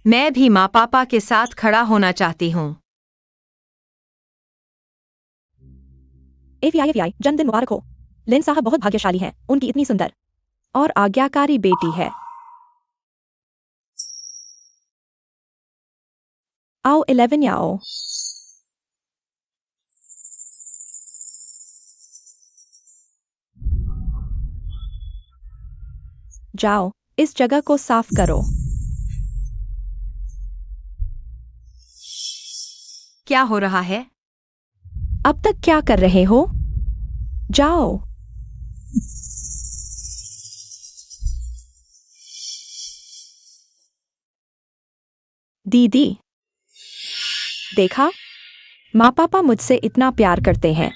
मैं भी माँ पापा के साथ खड़ा होना चाहती हूँ। एफआई जन्मदिन मुबारक हो। लिन साहब बहुत भाग्यशाली हैं, उनकी इतनी सुंदर और आज्ञाकारी बेटी है। आओ 11 आओ। जाओ, इस जगह को साफ करो। क्या हो रहा है? अब तक क्या कर रहे हो? जाओ। दीदी, देखा? माँ पापा मुझसे इतना प्यार करते हैं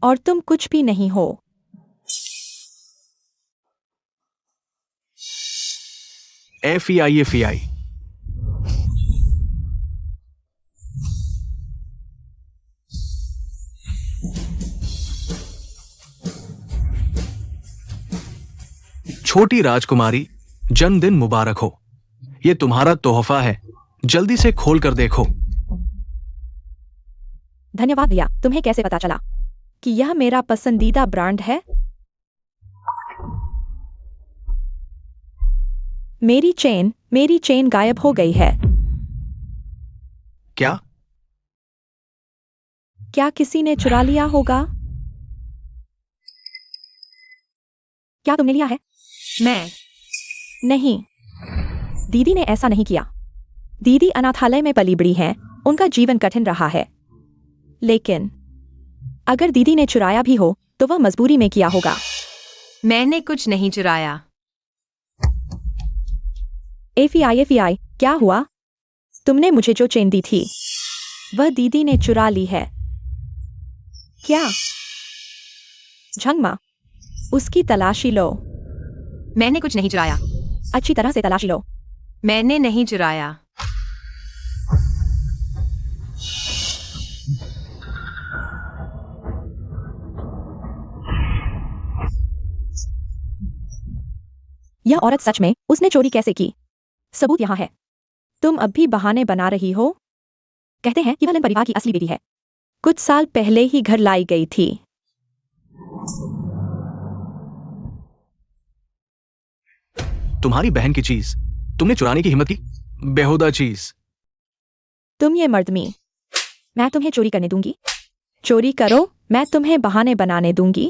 और तुम कुछ भी नहीं हो। एफआई। छोटी राजकुमारी, जन्मदिन मुबारक हो। ये तुम्हारा तोहफा है, जल्दी से खोल कर देखो। धन्यवाद भैया, तुम्हें कैसे पता चला कि यह मेरा पसंदीदा ब्रांड है? मेरी चेन गायब हो गई है। क्या? क्या किसी ने चुरा लिया होगा? क्या तुमने लिया है? मैं नहीं, दीदी ने ऐसा नहीं किया। दीदी अनाथालय में पली बड़ी हैं, उनका जीवन कठिन रहा है। लेकिन अगर दीदी ने चुराया भी हो तो वह मजबूरी में किया होगा। मैंने कुछ नहीं चुराया। एफआई, क्या हुआ? तुमने मुझे जो चेन दी थी वह दीदी ने चुरा ली है क्या? झंगमा, उसकी तलाशी लो। मैंने कुछ नहीं चुराया। अच्छी तरह से तलाशी लो। मैंने नहीं चुराया। यह औरत सच में उसने चोरी कैसे की? सबूत यहाँ है। तुम अब भी बहाने बना रही हो। कहते हैं कि वह लिन परिवार की असली बेटी है। कुछ साल पहले ही घर लाई गई थी। तुम्हारी बहन की चीज तुमने चुराने की हिम्मत की? बेहुदा चीज। तुम ये मर्दमी, मैं तुम्हें चोरी करने दूंगी। चोरी करो, मैं तुम्हें बहाने बनाने दूंगी।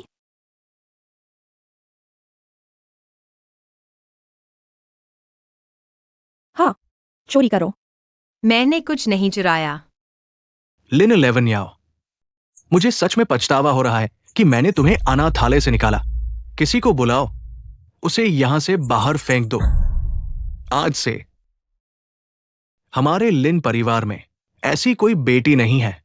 हाँ, चोरी करो। मैंने कुछ नहीं चुराया। लिन 11 याओ, मुझे सच में पछतावा हो रहा है कि मैंने तुम्हें अनाथालय से निकाला। किसी को बुलाओ, उसे यहां से बाहर फेंक दो। आज से हमारे लिन परिवार में ऐसी कोई बेटी नहीं है।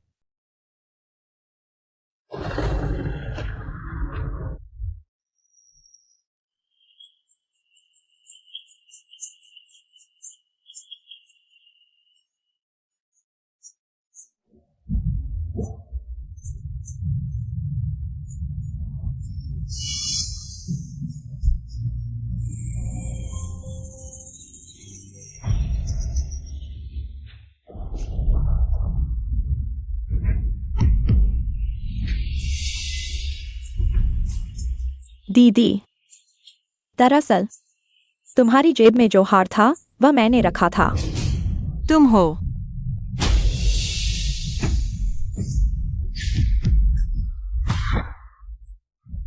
दीदी, दरअसल तुम्हारी जेब में जो हार था वह मैंने रखा था। तुम हो।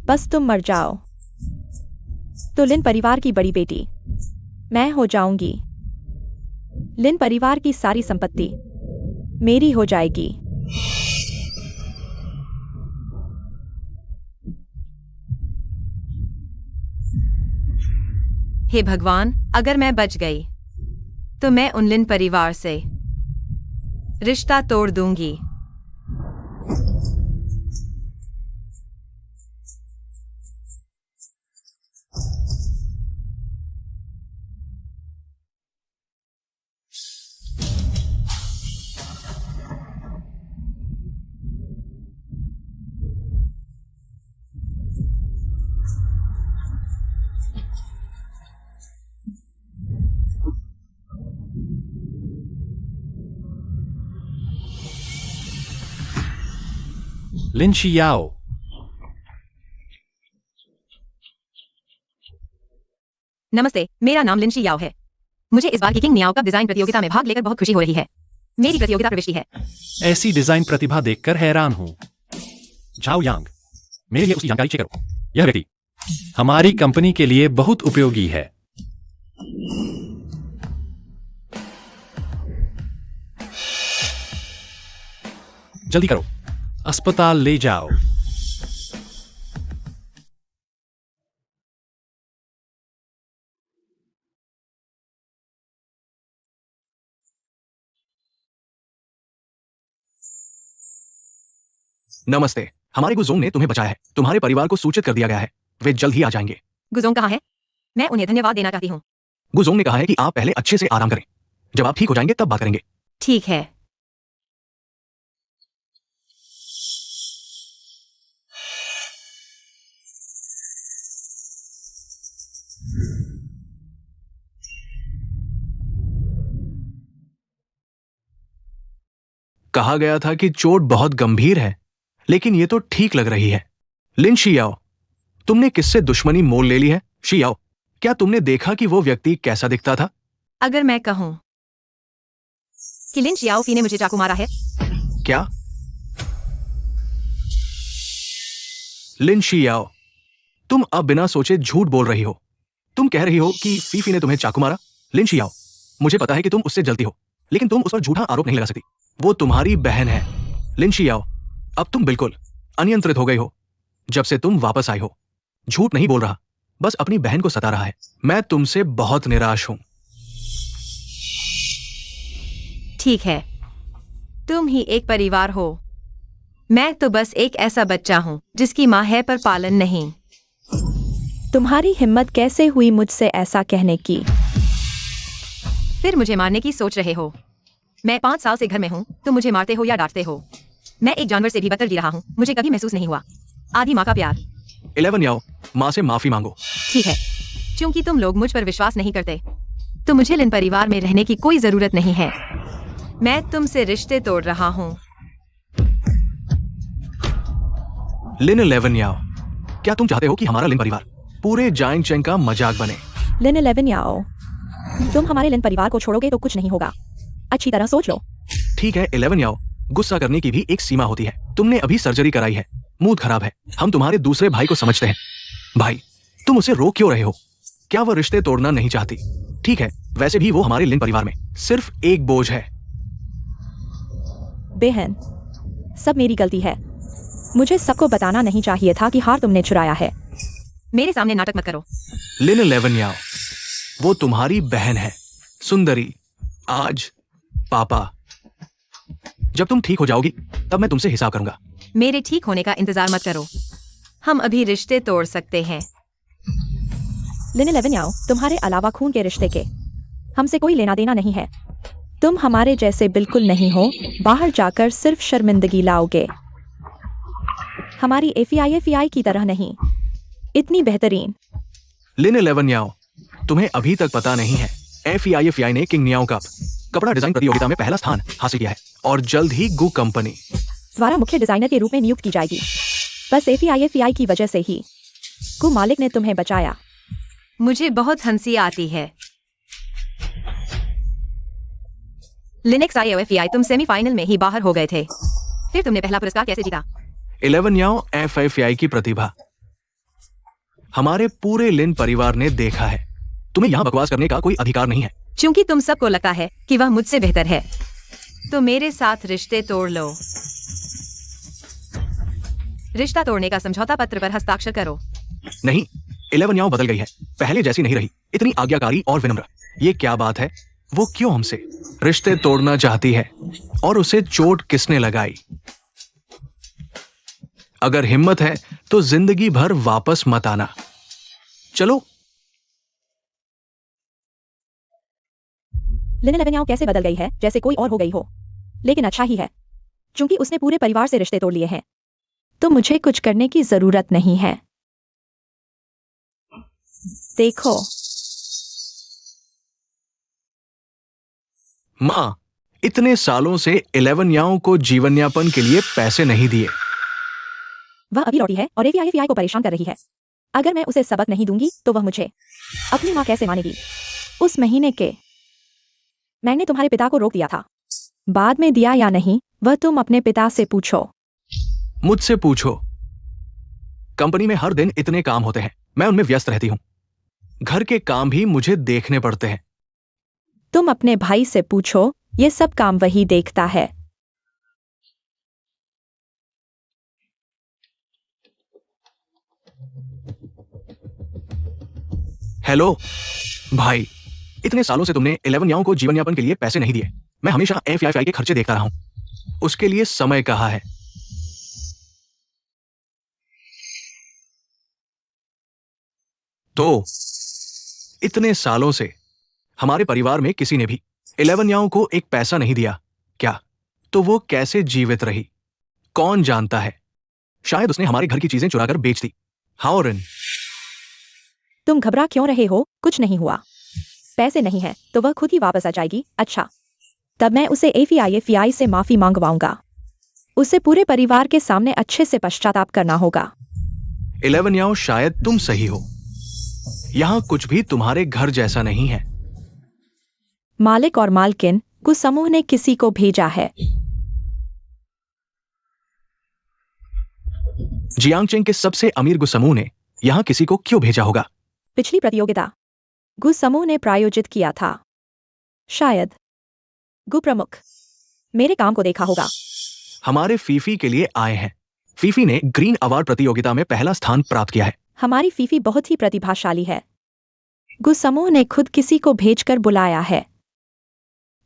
बस तुम मर जाओ तो लिन परिवार की बड़ी बेटी मैं हो जाऊंगी। लिन परिवार की सारी संपत्ति मेरी हो जाएगी। हे भगवान, अगर मैं बच गई तो मैं उन लिन परिवार से रिश्ता तोड़ दूंगी। लिन शियाओ। नमस्ते, मेरा नाम लिन याओ है। मुझे इस बार की किंग नियाओ कप डिजाइन प्रतियोगिता में भाग लेकर बहुत खुशी हो रही है। मेरी प्रतियोगिता प्रविष्टि है। ऐसी डिजाइन प्रतिभा देखकर हैरान हूं। झाओ यांग, मेरे लिए उसकी जानकारी चेक करो। यह व्यक्ति हमारी कंपनी के लिए बहुत उपयोगी है। जल्दी करो, अस्पताल ले जाओ। नमस्ते, हमारे गुजोंग ने तुम्हें बचाया है। तुम्हारे परिवार को सूचित कर दिया गया है। वे जल्द ही आ जाएंगे। गुजोंग कहाँ है? मैं उन्हें धन्यवाद देना चाहती हूँ। गुजोंग ने कहा है कि आप पहले अच्छे से आराम करें। जब आप ठीक हो जाएंगे तब बात करेंगे। ठीक है। कहा गया था कि चोट बहुत गंभीर है, लेकिन ये तो ठीक लग रही है। लिन शियाओ, तुमने किससे दुश्मनी मोल ले ली है? शियाओ, क्या तुमने देखा कि वो व्यक्ति कैसा दिखता था? अगर मैं कहूँ कि लिन शियाओफी ने मुझे चाकू मारा है। क्या? लिन शियाओ, तुम अब बिना सोचे झूठ बोल रही हो। तुम कह रही हो कि फीफी ने तुम्हें चाकू मारा। लिन शियाओ, मुझे पता है कि तुम उससे जलती हो, लेकिन तुम उस पर झूठा आरोप नहीं लगा सकती। वो तुम्हारी बहन है। लिन शियाओ, अब तुम बिल्कुल अनियंत्रित हो गई हो जब से तुम वापस आई हो। झूठ नहीं बोल रहा, बस अपनी बहन को सता रहा है। मैं तुमसे बहुत निराश हूं। ठीक है, तुम ही एक परिवार हो। मैं तो बस एक ऐसा बच्चा हूँ जिसकी माँ है पर पालन नहीं। तुम्हारी हिम्मत कैसे हुई मुझसे ऐसा कहने की? फिर मुझे मारने की सोच रहे हो? मैं 5 साल से घर में हूँ। तुम मुझे मारते हो या डांटते हो। मैं एक जानवर से भी बदतर जी रहा हूँ। मुझे कभी महसूस नहीं हुआ आधी माँ का प्यार। 11 याओ, माँ से माफी मांगो। ठीक है, क्योंकि तुम लोग मुझ पर विश्वास नहीं करते, तो मुझे लिन परिवार में रहने की कोई जरूरत नहीं है। मैं तुमसे रिश्ते तोड़ रहा हूँ। लिन 11 याओ, क्या तुम चाहते हो कि हमारा लिन परिवार पूरे जाइंग चेंग का मजाक बने? लिन 11 याओ, तुम हमारे लिन परिवार को छोड़ोगे तो कुछ नहीं होगा। अच्छी तरह सोच लो। ठीक है 11 याओ, गुस्सा करने की भी एक सीमा होती है। तुमने अभी सर्जरी कराई है, मूड खराब है। हम तुम्हारे दूसरे भाई को समझते हैं। भाई, तुम उसे रोक क्यों रहे हो? क्या वह रिश्ते तोड़ना नहीं चाहती? ठीक है, वैसे भी वो हमारे लिन परिवार में सिर्फ एक बोझ है। बहन, सब मेरी गलती है। मुझे सबको बताना नहीं चाहिए था कि हार तुमने चुराया है। मेरे सामने नाटक मत करो। लिन 11 याओ, वो तुम्हारी बहन है, सुंदरी। आज पापा, जब तुम ठीक हो जाओगी तब मैं तुमसे हिसाब करूंगा। मेरे ठीक होने का इंतजार मत करो। हम अभी रिश्ते तोड़ सकते हैं। लिन 11 याओ, तुम्हारे अलावा खून के रिश्ते के हमसे कोई लेना देना नहीं है। तुम हमारे जैसे बिल्कुल नहीं हो। बाहर जाकर सिर्फ शर्मिंदगी लाओगे। हमारी एफआई की तरह नहीं, इतनी बेहतरीन। लिन 11 याओ, तुम्हें अभी तक पता नहीं है, एफआई ने किंग नियाओ कप कपड़ा डिजाइन प्रतियोगिता में पहला स्थान हासिल किया है और जल्द ही गु कंपनी द्वारा मुख्य डिजाइनर के रूप में नियुक्त की जाएगी। बस एफआई की वजह से ही गु मालिक ने तुम्हें बचाया। मुझे बहुत हंसी आती है। लिनक्स IOFEI, तुम सेमीफाइनल में ही बाहर हो गए थे, फिर तुमने पहला पुरस्कार कैसे जीता? 11 याओ, एफआई की प्रतिभा हमारे पूरे लिन परिवार ने देखा है। तुम्हें यहाँ बकवास करने का कोई अधिकार नहीं है। क्योंकि तुम सबको लगता है कि वह मुझसे बेहतर है, तो मेरे साथ रिश्ते तोड़ लो। रिश्ता तोड़ने का समझौता पत्र पर हस्ताक्षर करो। नहीं, 11 याओ बदल गई है, पहले जैसी नहीं रही। इतनी आज्ञाकारी और विनम्र। ये क्या बात है? वो क्यों हमसे रिश्ते तोड़ना चाहती है? और उसे चोट किसने लगाई? अगर हिम्मत है तो जिंदगी भर वापस मत आना। चलो। लिन 11 याओ कैसे बदल गई है, जैसे कोई और हो गई हो। लेकिन अच्छा ही है, क्योंकि उसने पूरे परिवार से रिश्ते तोड़ लिए हैं। तो मुझे कुछ करने की जरूरत नहीं है। देखो माँ, इतने सालों से 11 याओ को जीवन यापन के लिए पैसे नहीं दिए। वह अभी लौटी है और एफआई को परेशान कर रही है। अगर मैं उसे सबक नहीं दूंगी तो वह मुझे अपनी माँ कैसे मानेगी। उस महीने के मैंने तुम्हारे पिता को रोक दिया था, बाद में दिया या नहीं वह तुम अपने पिता से पूछो। मुझसे पूछो। कंपनी में हर दिन इतने काम होते हैं, मैं उनमें व्यस्त रहती हूं। घर के काम भी मुझे देखने पड़ते हैं। तुम अपने भाई से पूछो, ये सब काम वही देखता है। हेलो भाई, इतने सालों से तुमने 11 याओं को जीवन यापन के लिए पैसे नहीं दिए। मैं हमेशा एफआई के खर्चे देखता रहा हूं। उसके लिए समय कहाँ है? तो इतने सालों से हमारे परिवार में किसी ने भी 11 याओं को एक पैसा नहीं दिया क्या? तो वो कैसे जीवित रही, कौन जानता है? शायद उसने हमारे घर की चीजें चुराकर बेच दी। हाँ रिन, तुम घबरा क्यों रहे हो? कुछ नहीं हुआ। पैसे नहीं है तो वह खुद ही वापस आ जाएगी। अच्छा, तब मैं उसे एफआई से माफी मांगवाऊंगा। उसे पूरे परिवार के सामने अच्छे से पश्चाताप करना होगा। 11 याओ, शायद तुम सही हो। यहां कुछ भी तुम्हारे घर जैसा नहीं है। मालिक और मालकिन को समूह ने किसी को भेजा है। जियांगचेंग के सबसे अमीर गुसमूह ने यहां किसी को क्यों भेजा होगा? पिछली प्रतियोगिता गु समूह ने प्रायोजित किया था। शायद गु प्रमुख मेरे काम को देखा होगा। हमारे फीफी के लिए आए हैं। फीफी ने ग्रीन अवार्ड प्रतियोगिता में पहला स्थान प्राप्त किया है। हमारी फीफी बहुत ही प्रतिभाशाली है। गु समूह ने खुद किसी को भेजकर बुलाया है।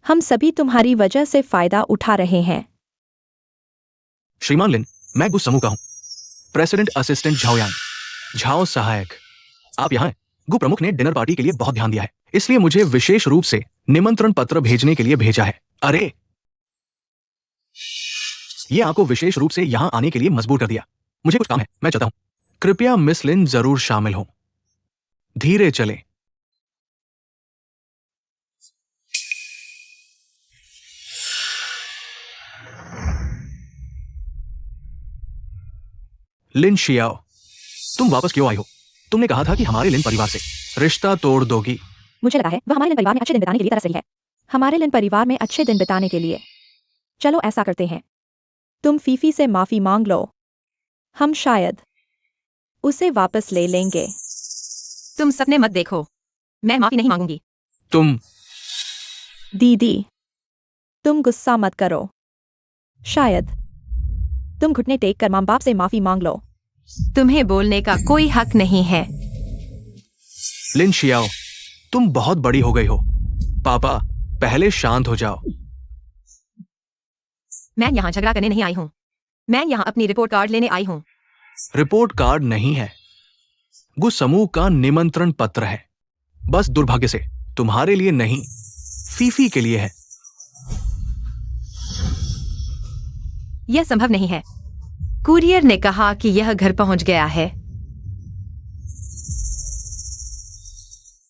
हम सभी तुम्हारी वजह से फायदा उठा रहे हैं। श्रीमान लिन, मैं गुस समूह का हूं। प्रेसिडेंट असिस्टेंट झाओ यांग। झाओ सहायक, आप यहां हैं। गु प्रमुख ने डिनर पार्टी के लिए बहुत ध्यान दिया है, इसलिए मुझे विशेष रूप से निमंत्रण पत्र भेजने के लिए भेजा है। अरे, ये आपको विशेष रूप से यहां आने के लिए मजबूर कर दिया। मुझे कुछ काम है, मैं चाहता हूं। कृपया मिस लिन जरूर शामिल हो। धीरे चलें। लिन शियाओ, तुम वापस क्यों आई हो? तुमने कहा था कि हमारे लिन परिवार से रिश्ता तोड़ दोगी। मुझे लगा है वह हमारे लिन परिवार में अच्छे दिन बिताने के लिए तरस रही है। हमारे लिन परिवार में अच्छे दिन बिताने के लिए चलो ऐसा करते हैं, तुम फीफी से माफी मांग लो। हम शायद उसे वापस ले लेंगे। तुम सपने मत देखो, मैं माफी नहीं मांगूंगी। तुम दीदी, तुम गुस्सा मत करो। शायद तुम घुटने टेक कर मां बाप से माफी मांग लो। तुम्हें बोलने का कोई हक नहीं है। लिन शियाओ, तुम बहुत बड़ी हो गई हो। पापा, पहले शांत हो जाओ। मैं यहाँ झगड़ा करने नहीं आई हूँ। मैं यहाँ अपनी रिपोर्ट कार्ड लेने आई हूँ। रिपोर्ट कार्ड नहीं है, गु समूह का निमंत्रण पत्र है। बस दुर्भाग्य से तुम्हारे लिए नहीं, फीफी के लिए है। यह संभव नहीं है। कुरियर ने कहा कि यह घर पहुंच गया है।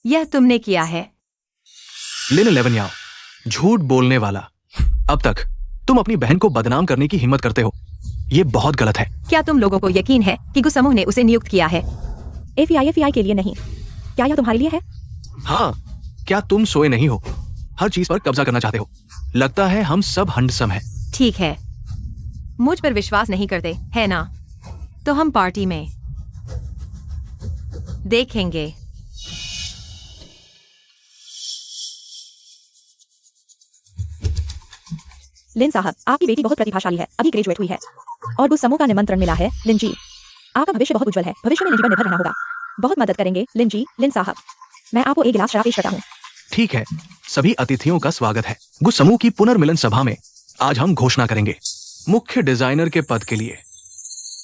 यह तुमने किया है। लिन 11 याओ, झूठ बोलने वाला। अब तक तुम अपनी बहन को बदनाम करने की हिम्मत करते हो। यह बहुत गलत है। क्या तुम लोगों को यकीन है कि गु समूह ने उसे नियुक्त किया है? एफआई के लिए नहीं। क्या यह तुम्हारे लिए है? हाँ, क्या तुम सोए नहीं हो? हर चीज पर कब्जा करना चाहते हो। लगता है हम सब हंडसम हैं। ठीक है, मुझ पर विश्वास नहीं करते है ना? तो हम पार्टी में देखेंगे। लिन साहब, आपकी बेटी बहुत प्रतिभाशाली है, अभी ग्रेजुएट हुई है और गु समूह का निमंत्रण मिला है। लिन जी, आपका भविष्य बहुत उज्जवल है। भविष्य में निजी पर निर्भर रहना होगा। बहुत मदद करेंगे लिन जी। लिन साहब, मैं आपको एक गिलास शराब पेश करता हूँ। ठीक है, सभी अतिथियों का स्वागत है। गु समूह की पुनर्मिलन सभा में आज हम घोषणा करेंगे। मुख्य डिजाइनर के पद के लिए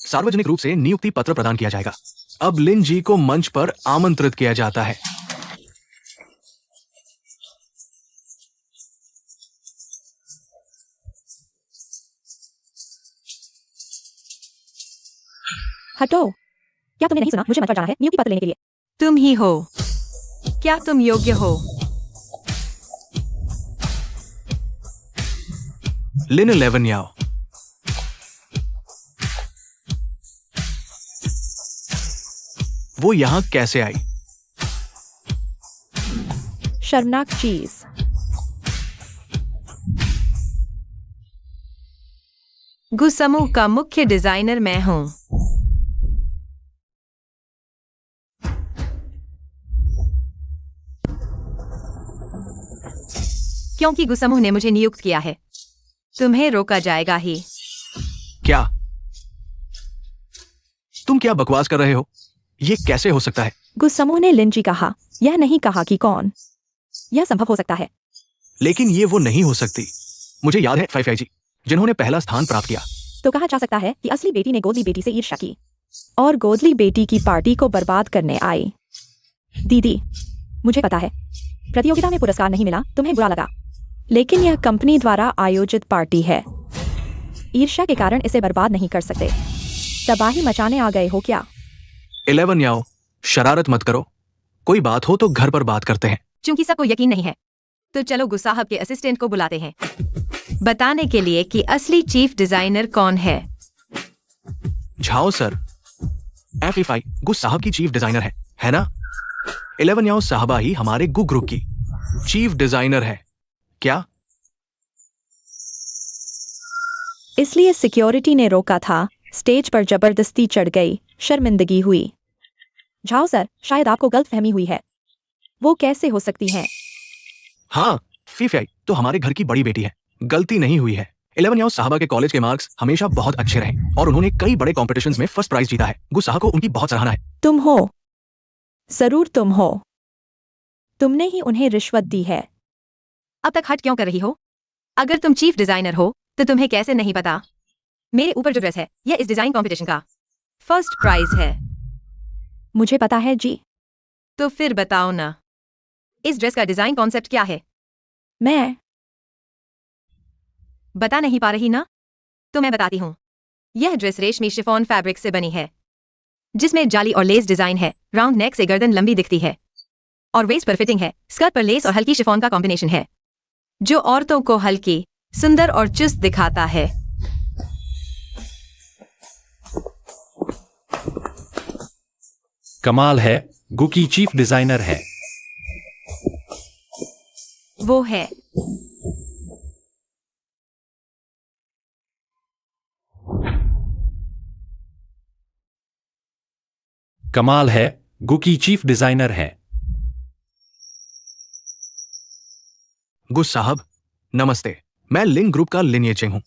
सार्वजनिक रूप से नियुक्ति पत्र प्रदान किया जाएगा। अब लिन जी को मंच पर आमंत्रित किया जाता है। हटो, क्या तुमने नहीं सुना? मुझे मंच पर जाना है नियुक्ति पत्र लेने के लिए। तुम ही हो। क्या तुम योग्य हो? लिन 11 याओ, वो यहां कैसे आई? शर्मनाक चीज। गु समूह का मुख्य डिजाइनर मैं हूं। क्योंकि गु समूह ने मुझे नियुक्त किया है, तुम्हें रोका जाएगा ही। क्या तुम क्या बकवास कर रहे हो? ये कैसे हो सकता है? गुस्समो ने लिन जी कहा, यह नहीं कहा कि कौन। यह संभव हो सकता है। लेकिन ये वो नहीं हो सकती। मुझे याद है फाइफाई जी, जिन्होंने पहला स्थान प्राप्त किया। तो कहा जा सकता है कि असली बेटी ने गोदली बेटी से ईर्ष्या की और गोदली बेटी की पार्टी को बर्बाद करने आई। दीदी, मुझे पता है प्रतियोगिता में पुरस्कार नहीं मिला, तुम्हें बुरा लगा, लेकिन यह कंपनी द्वारा आयोजित पार्टी है। ईर्ष्या के कारण इसे बर्बाद नहीं कर सकते। तबाही मचाने आ गए हो क्या? 11 याओ, शरारत मत करो। कोई बात हो तो घर पर बात करते हैं। चूंकि सबको यकीन नहीं है, तो चलो गु साहब के असिस्टेंट को बुलाते हैं, बताने के लिए कि असली चीफ डिजाइनर कौन है। झाओ सर, एफिफाई गु साहब की चीफ डिजाइनर है ना? 11 याओ साहबा ही हमारे गु ग्रुप की चीफ डिजाइनर है क्या? इसलिए सिक्योरिटी ने रोका था। स्टेज पर जबरदस्ती चढ़ गई, शर्मिंदगी हुई। झाओ सर, शायद आपको गलतफहमी हुई है। वो कैसे हो सकती है? हाँ, फीफाई तो हमारे घर की बड़ी बेटी है, गलती नहीं हुई है। 11 याओ साहबा के कॉलेज के मार्क्स हमेशा बहुत अच्छे रहे और उन्होंने कई बड़े कॉम्पिटिशन्स में फर्स्ट प्राइज जीता है। गु साहब को उनकी बहुत सराहना है। तुम हो, जरूर तुम हो। तुमने ही उन्हें रिश्वत दी है। अब तक हट क्यों कर रही हो? अगर तुम चीफ डिजाइनर हो तो तुम्हें कैसे नहीं पता? मेरे ऊपर जो ड्रेस है यह इस डिजाइन कंपटीशन का फर्स्ट प्राइज है। मुझे पता है जी। तो फिर बताओ ना, इस ड्रेस का डिजाइन कॉन्सेप्ट क्या है? मैं बता नहीं पा रही ना? तो मैं बताती हूँ। यह ड्रेस रेशमी शिफॉन फैब्रिक से बनी है, जिसमें जाली और लेस डिजाइन है। राउंड नेक से गर्दन लंबी दिखती है और वेस्ट पर फिटिंग है। स्कर्ट पर लेस और हल्की शिफॉन का कॉम्बिनेशन है, जो औरतों को हल्की, सुंदर और चुस्त दिखाता है। कमाल है, गु की चीफ डिजाइनर है। वो है। कमाल है, गु की चीफ डिजाइनर है। गु साहब नमस्ते, मैं लिन ग्रुप का लिन येचेंग हूँ।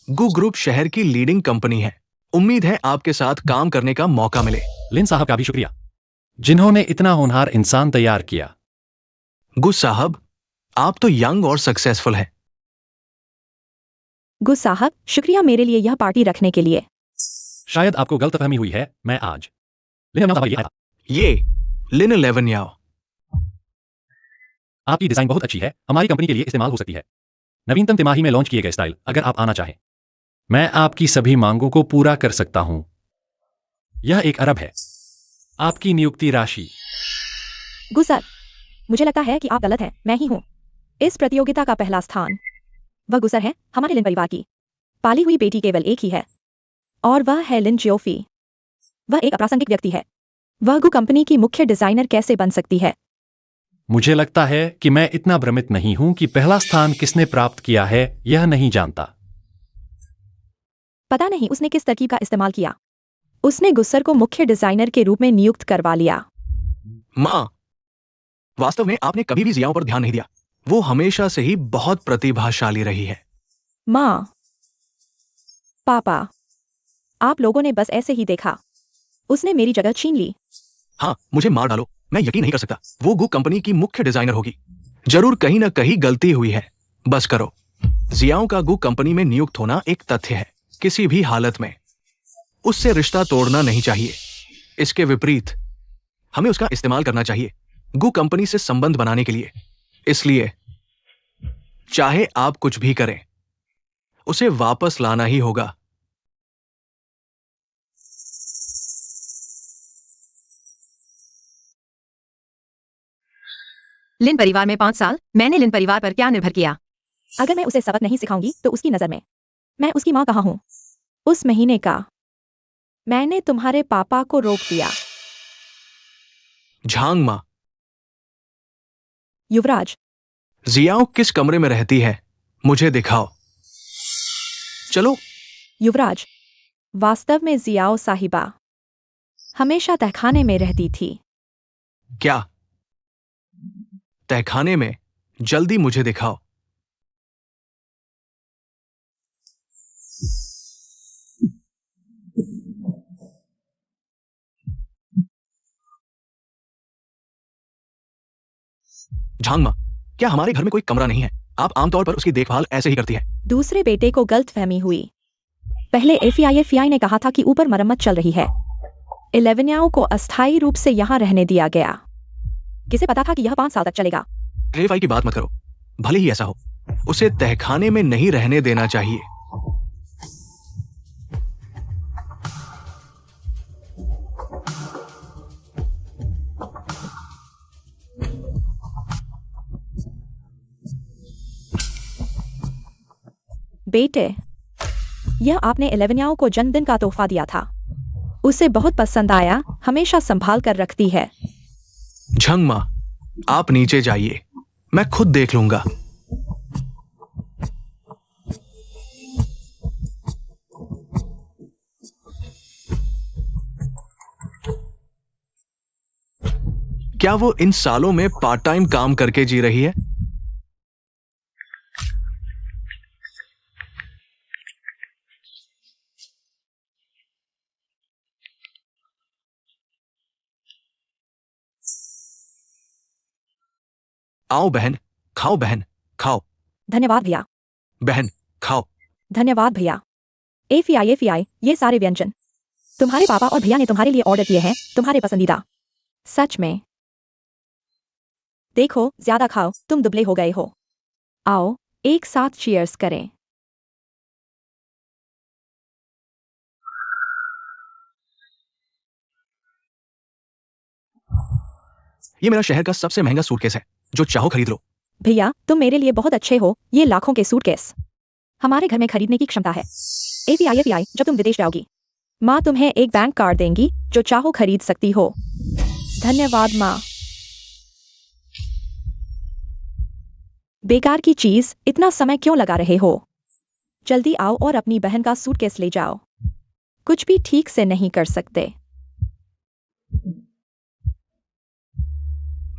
गु ग्रुप शहर की लीडिंग कंपनी है। उम्मीद है आपके साथ काम करने का मौका मिले। लिन साहब का भी शुक्रिया, जिन्होंने इतना होनहार इंसान तैयार किया। गु साहब, आप तो यंग और सक्सेसफुल हैं। गु साहब, शुक्रिया मेरे लिए यह पार्टी रखने के लिए। शायद आपको गलतफहमी हुई है। मैं आज लिन साहब ये आया। ये लिन 11 याओ। आपकी डिजाइन बहुत अच्छी है, हमारी कंपनी के लिए इस्तेमाल हो सकती है। नवीनतम तिमाही में लॉन्च किए गए स्टाइल। अगर आप आना चाहें, मैं आपकी सभी मांगों को पूरा कर सकता हूं। यह 1 अरब है। आपकी नियुक्ति राशि। गु सर, मुझे लगता है कि आप गलत हैं। मैं ही हूँ इस प्रतियोगिता का पहला स्थान। वह गुसर है हमारे लिन परिवार की पाली हुई बेटी। केवल एक ही है और वह है लिन जियोफी। वह एक अप्रासंगिक व्यक्ति है। वह गु कंपनी की मुख्य डिजाइनर कैसे बन सकती है? मुझे लगता है कि मैं इतना भ्रमित नहीं हूं कि पहला स्थान किसने प्राप्त किया है, यह नहीं जानता। पता नहीं उसने किस तरकीब का इस्तेमाल किया। उसने गुस्सर को मुख्य डिजाइनर के रूप में नियुक्त करवा लिया। माँ, वास्तव में आपने कभी भी जियाओं पर ध्यान नहीं दिया। वो हमेशा से ही बहुत प्रतिभाशाली रही है। माँ, पापा, आप लोगों ने बस ऐसे ही देखा। उसने मेरी जगह छीन ली। हाँ, मुझे मार डालो, मैं यकीन नहीं कर सकता वो गु कंपनी की मुख्य डिजाइनर होगी। जरूर कहीं ना कहीं गलती हुई है। बस करो। जियाओं का गु कंपनी में नियुक्त होना एक तथ्य है। किसी भी हालत में उससे रिश्ता तोड़ना नहीं चाहिए। इसके विपरीत हमें उसका इस्तेमाल करना चाहिए गु कंपनी से संबंध बनाने के लिए। इसलिए चाहे आप कुछ भी करें, उसे वापस लाना ही होगा। लिन परिवार में 5 साल मैंने लिन परिवार पर क्या निर्भर किया? अगर मैं उसे सबक नहीं सिखाऊंगी तो उसकी नजर में मैं उसकी माँ कहाँ हूँ? उस महीने का मैंने तुम्हारे पापा को रोक दिया। झांग माँ, युवराज, जियाओ किस कमरे में रहती है, मुझे दिखाओ। चलो। युवराज, वास्तव में जियाओ साहिबा हमेशा तहखाने में रहती थी। क्या? तहखाने में? जल्दी मुझे दिखाओ। झांग माँ, क्या हमारे घर में कोई कमरा नहीं है? आप आमतौर पर उसकी देखभाल ऐसे ही करती है। दूसरे बेटे को गलतफहमी हुई। पहले एफआई ने कहा था कि ऊपर मरम्मत चल रही है। 11 को अस्थायी रूप से यहाँ रहने दिया गया। किसे पता था कि यह 5 साल तक चलेगा? रेफाई की बात मत करो, भले ही ऐसा हो, उसे तहखाने में नहीं रहने देना चाहिए। बेटे, यह आपने 11 को जन्मदिन का तोहफा दिया था। उसे बहुत पसंद आया, हमेशा संभाल कर रखती है। झंग माँ, आप नीचे जाइए, मैं खुद देख लूंगा। क्या वो इन सालों में पार्ट टाइम काम करके जी रही है? आओ बहन, खाओ बहन, खाओ। धन्यवाद भैया। बहन, खाओ। धन्यवाद भैया। एफआई, ये सारे व्यंजन तुम्हारे पापा और भैया ने तुम्हारे लिए ऑर्डर किए हैं, तुम्हारे पसंदीदा। सच में। देखो, ज्यादा खाओ, तुम दुबले हो गए हो। आओ, एक साथ चीयर्स करें। ये मेरा शहर का सबसे महंगा सूटकेस है, जो चाहो खरीद लो। भैया, तुम मेरे लिए बहुत अच्छे हो, ये लाखों के सूटकेस हमारे घर में खरीदने की क्षमता है। एफआई, जब तुम विदेश जाओगी, माँ तुम्हें एक बैंक कार्ड देंगी, जो चाहो खरीद सकती हो। धन्यवाद माँ। बेकार की चीज, इतना समय क्यों लगा रहे हो? जल्दी आओ और अपनी बहन का सूटकेस ले जाओ। कुछ भी ठीक से नहीं कर सकते।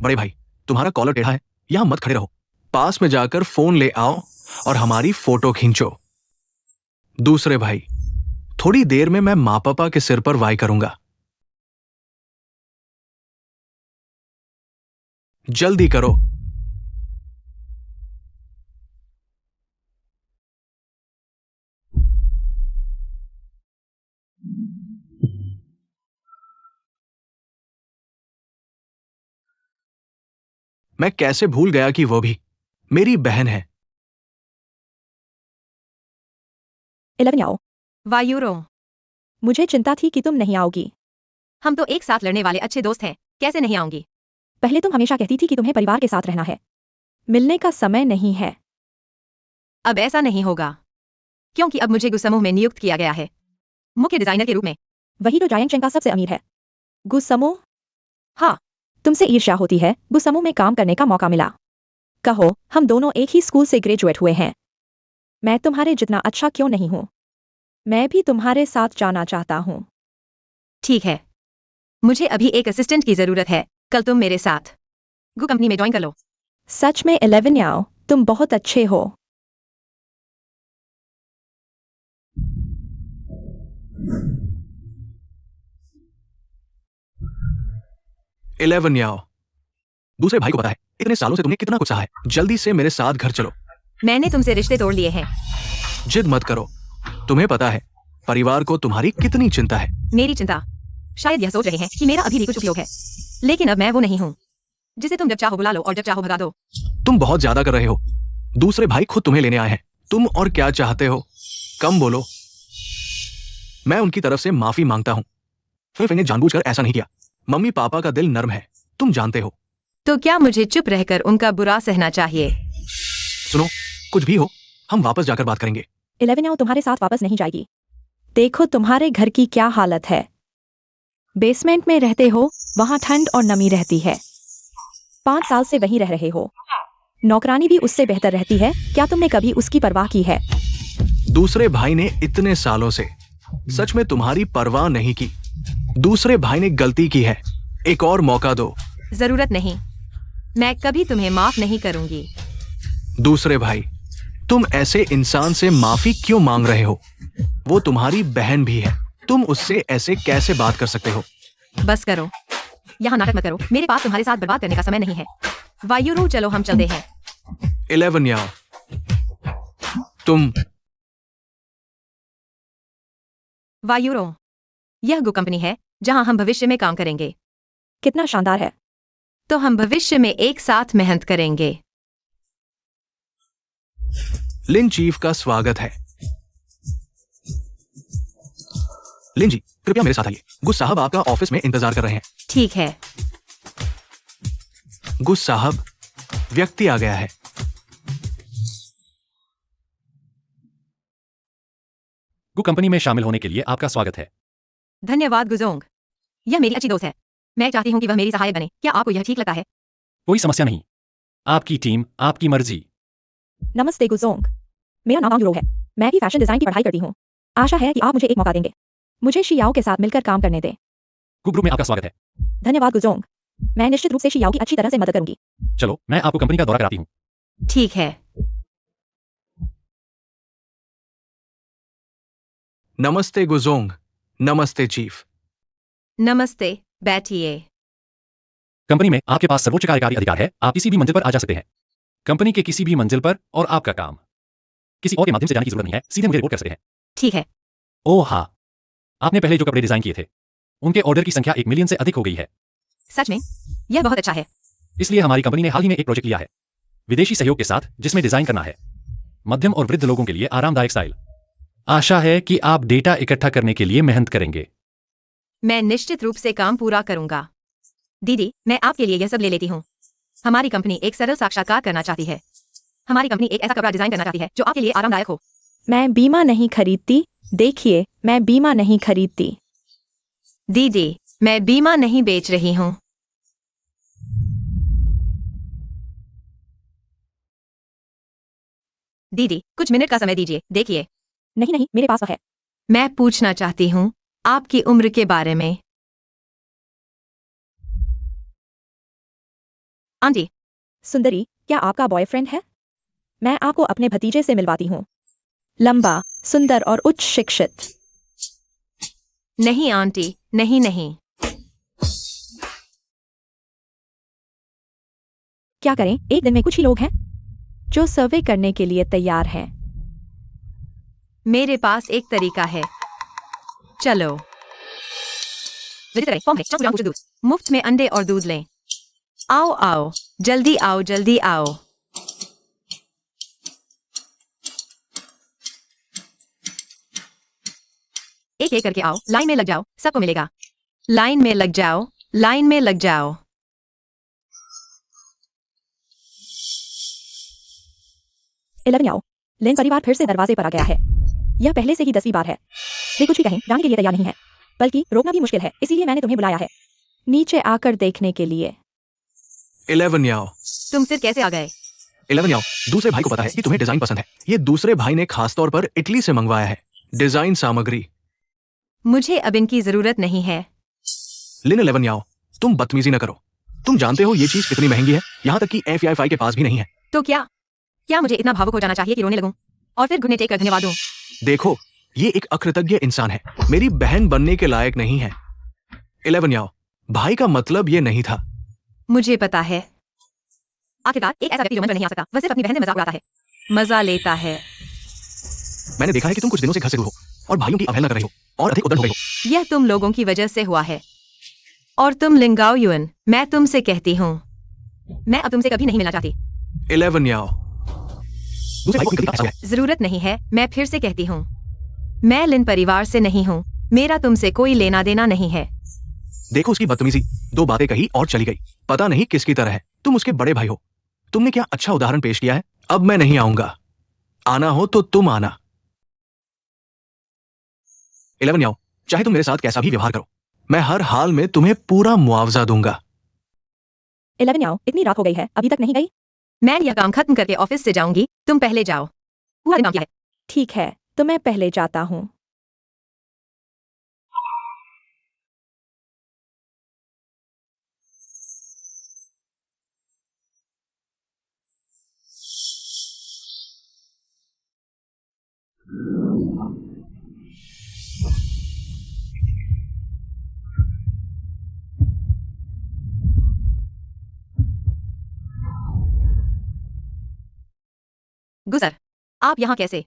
बड़े भाई, तुम्हारा कॉलर टेढ़ा है, यहां मत खड़े रहो, पास में जाकर फोन ले आओ और हमारी फोटो खींचो। दूसरे भाई, थोड़ी देर में मैं माँ पापा के सिर पर वाई करूंगा। जल्दी करो। मैं कैसे भूल गया कि वो भी मेरी बहन है। 11 आओ। वायूरो, मुझे चिंता थी कि तुम नहीं आओगी। हम तो एक साथ लड़ने वाले अच्छे दोस्त हैं, कैसे नहीं आऊंगी? पहले तुम हमेशा कहती थी कि तुम्हें परिवार के साथ रहना है, मिलने का समय नहीं है। अब ऐसा नहीं होगा, क्योंकि अब मुझे गुस्समूह में नियुक्त किया गया है, मुख्य डिजाइनर के रूप में। वही तो जायंग का सबसे अमीर है। गुस्समो? हाँ। तुमसे ईर्ष्या होती है, गुस्समो में काम करने का मौका मिला। कहो, हम दोनों एक ही स्कूल से ग्रेजुएट हुए हैं। मैं तुम्हारे जितना अच्छा क्यों नहीं हूं? मैं भी तुम्हारे साथ जाना चाहता हूं। ठीक है, मुझे अभी एक असिस्टेंट की जरूरत है, कल तुम मेरे साथ गु कंपनी में ज्वाइन कर लो। सच में 11 आओ, तुम बहुत अच्छे हो। इलेवन आओ। दूसरे भाई को पता है इतने सालों से तुमने कितना कुछ सहा है, जल्दी से मेरे साथ घर चलो। मैंने तुमसे रिश्ते तोड़ लिए हैं। जिद मत करो, तुम्हें पता है परिवार को तुम्हारी कितनी चिंता है। मेरी चिंता? शायद यह सोच रहे हैं कि मेरा अभी भी कुछ उपयोग है, लेकिन अब मैं वो नहीं हूँ जिसे तुम जब चाहो बुला लो और जब चाहो भगा दो। तुम बहुत ज्यादा कर रहे हो, दूसरे भाई खुद तुम्हें लेने आए हैं, तुम और क्या चाहते हो? कम बोलो। मैं उनकी तरफ से माफी मांगता हूँ, सिर्फ इन्हें जानबूझकर ऐसा नहीं किया। मम्मी पापा का दिल नर्म है, तुम जानते हो। तो क्या मुझे चुप रहकर उनका बुरा सहना चाहिए? सुनो, कुछ भी हो, हम वापस जाकर बात करेंगे। 11 आओ तुम्हारे साथ वापस नहीं जाएगी। देखो तुम्हारे घर की क्या हालत है। बेसमेंट में रहते हो, वहां ठंड और नमी रहती है। 5 साल से वहीं रह रहे हो। नौकरानी भी उससे बेहतर रहती है, क्या तुमने कभी उसकी परवाह की है? दूसरे भाई ने इतने सालों से सच में तुम्हारी परवाह नहीं की। दूसरे भाई ने गलती की है, एक और मौका दो। जरूरत नहीं, मैं कभी तुम्हें माफ नहीं करूंगी। दूसरे भाई, तुम ऐसे इंसान से माफी क्यों मांग रहे हो? वो तुम्हारी बहन भी है, तुम उससे ऐसे कैसे बात कर सकते हो? बस करो, यहाँ नाटक मत करो। मेरे पास तुम्हारे साथ बर्बाद करने का समय नहीं है। वायुरू, चलो हम चलते हैं। 11 याओ, तुम वायुरो, यह गो कंपनी है जहां हम भविष्य में काम करेंगे। कितना शानदार है। तो हम भविष्य में एक साथ मेहनत करेंगे। लिन चीफ का स्वागत है। लिन जी, कृपया मेरे साथ आइए। गुस साहब आपका ऑफिस में इंतजार कर रहे हैं। ठीक है। गुस साहब, व्यक्ति आ गया है। गु कंपनी में शामिल होने के लिए आपका स्वागत है। धन्यवाद गुजोंग, यह मेरी अच्छी दोस्त है। मैं चाहती हूँ कि वह मेरी सहायक बने। क्या आपको यह ठीक लगता है? कोई समस्या नहीं। आपकी टीम, आपकी मर्जी। नमस्ते गुजोंग, मेरा नाम यूरो है। मैं भी फैशन डिजाइन की पढ़ाई करती हूँ। आशा है कि आप मुझे एक मौका देंगे। मुझे शियाओ के साथ मिलकर काम करने दें। गु ग्रुप में आपका स्वागत है। धन्यवाद गुजोंग, मैं निश्चित रूप से शियाओ की अच्छी तरह से मदद करूंगी। चलो, मैं आपको कंपनी का दौरा कराती हूँ। ठीक है। नमस्ते गुजोंग। नमस्ते चीफ। नमस्ते, बैठिए। कंपनी में आपके पास सर्वोच्च कार्यकारी अधिकार है। आप किसी भी मंजिल पर आ जा सकते हैं। कंपनी के किसी भी मंजिल पर, और आपका काम किसी और के माध्यम से जाने की जरूरत नहीं है। सीधे मुझे रिपोर्ट कर सकते हैं। ठीक है। ओह हाँ, आपने पहले जो कपड़े डिजाइन किए थे, उनके ऑर्डर की संख्या 1 मिलियन से अधिक हो गई है। सच में? यह बहुत अच्छा है। इसलिए हमारी कंपनी ने हाल ही में एक प्रोजेक्ट लिया है, विदेशी सहयोग के साथ, जिसमें डिजाइन करना है मध्यम और वृद्ध लोगों के लिए आरामदायक स्टाइल। आशा है कि आप डेटा इकट्ठा करने के लिए मेहनत करेंगे। मैं निश्चित रूप से काम पूरा करूंगा। दीदी, मैं आपके लिए यह सब ले लेती हूँ। हमारी कंपनी एक सरल साक्षात्कार करना चाहती है। हमारी कंपनी एक ऐसा कपड़ा डिजाइन करना चाहती है जो आपके लिए आरामदायक हो। मैं बीमा नहीं खरीदती। देखिए, मैं बीमा नहीं खरीदती। दीदी, मैं बीमा नहीं बेच रही हूँ। दीदी, कुछ मिनट का समय दीजिए। देखिए, नहीं नहीं, मेरे पास है। मैं पूछना चाहती हूँ आपकी उम्र के बारे में। आंटी, सुंदरी, क्या आपका बॉयफ्रेंड है? मैं आपको अपने भतीजे से मिलवाती हूँ। लंबा, सुंदर और उच्च शिक्षित। नहीं आंटी, नहीं नहीं। क्या करें, एक दिन में कुछ ही लोग हैं जो सर्वे करने के लिए तैयार हैं। मेरे पास एक तरीका है। चलो, विजिट करें। फॉर्म है, चौक कुछ दूध। मुफ्त में अंडे और दूध लें। आओ आओ, जल्दी आओ, जल्दी आओ। एक एक करके आओ, लाइन में लग जाओ, सबको मिलेगा। लाइन में लग जाओ, लाइन में लग जाओ। इलेवन आओ। लिन परिवार फिर से दरवाजे पर आ गया है। यह पहले से ही 10वीं बार है। वे कुछ भी कहें, जाने के लिए तैयार नहीं है, बल्कि रोकना भी मुश्किल है। इसीलिए मैंने तुम्हें बुलाया है, नीचे आकर देखने के लिए। 11 याओ। तुम सिर्फ कैसे आ गए? 11 याओ, दूसरे भाई को पता है कि तुम्हें डिजाइन पसंद है। ये दूसरे भाई ने खासतौर पर इटली से मंगवाया है डिजाइन सामग्री। मुझे अब इनकी जरूरत नहीं है। लिन 11 याओ, तुम बदतमीजी न करो। तुम जानते हो ये चीज कितनी महंगी है, यहाँ तक कि FBI के पास भी नहीं है। तो क्या मुझे इतना भावुक हो जाना चाहिए कि रोने लगूं और फिर घुटने टेक कर धन्यवाद दूं? देखो, ये एक अकृतज्ञ इंसान है, मेरी बहन बनने के लायक नहीं है। 11 याओ, भाई का मतलब ये नहीं था। मुझे पता है। आखिरकार एक ऐसा व्यक्ति जो मंच पर नहीं आ सकता, वह सिर्फ अपनी बहन से मजाक उड़ाता है, मजा लेता है। मैंने देखा है कि तुम कुछ दिनों से घर से दूर हो और भाइयों की अवहेलना कर रही हो और अधिक उधर हो गई हो। यह तुम लोगों की वजह से हुआ है। और तुम लिंगाओ युन, मैं तुमसे कहती हूँ, मैं अब तुमसे कभी नहीं मिलना चाहती। 11 याओ, दूसरे भाई को निकलती है। जरूरत नहीं है, मैं फिर से कहती हूँ, मैं लिन परिवार से नहीं हूँ। मेरा तुमसे कोई लेना देना नहीं है। देखो उसकी बदतमीजी, 2 बातें कही और चली गई। पता नहीं किसकी तरह है। तुम उसके बड़े भाई हो। तुमने क्या अच्छा उदाहरण पेश किया है। अब मैं नहीं आऊंगा। आना हो तो तुम आना। 11 याओ, चाहे तुम मेरे साथ कैसा भी व्यवहार करो, मैं हर हाल में तुम्हें पूरा मुआवजा दूंगा। 11 आओ, इतनी रात हो गई है, अभी तक नहीं गई? मैं यह काम खत्म करके ऑफिस से जाऊंगी, तुम पहले जाओ। पूरा दिन काम किया है। ठीक है, तो मैं पहले जाता हूँ। गुसर, आप यहाँ कैसे?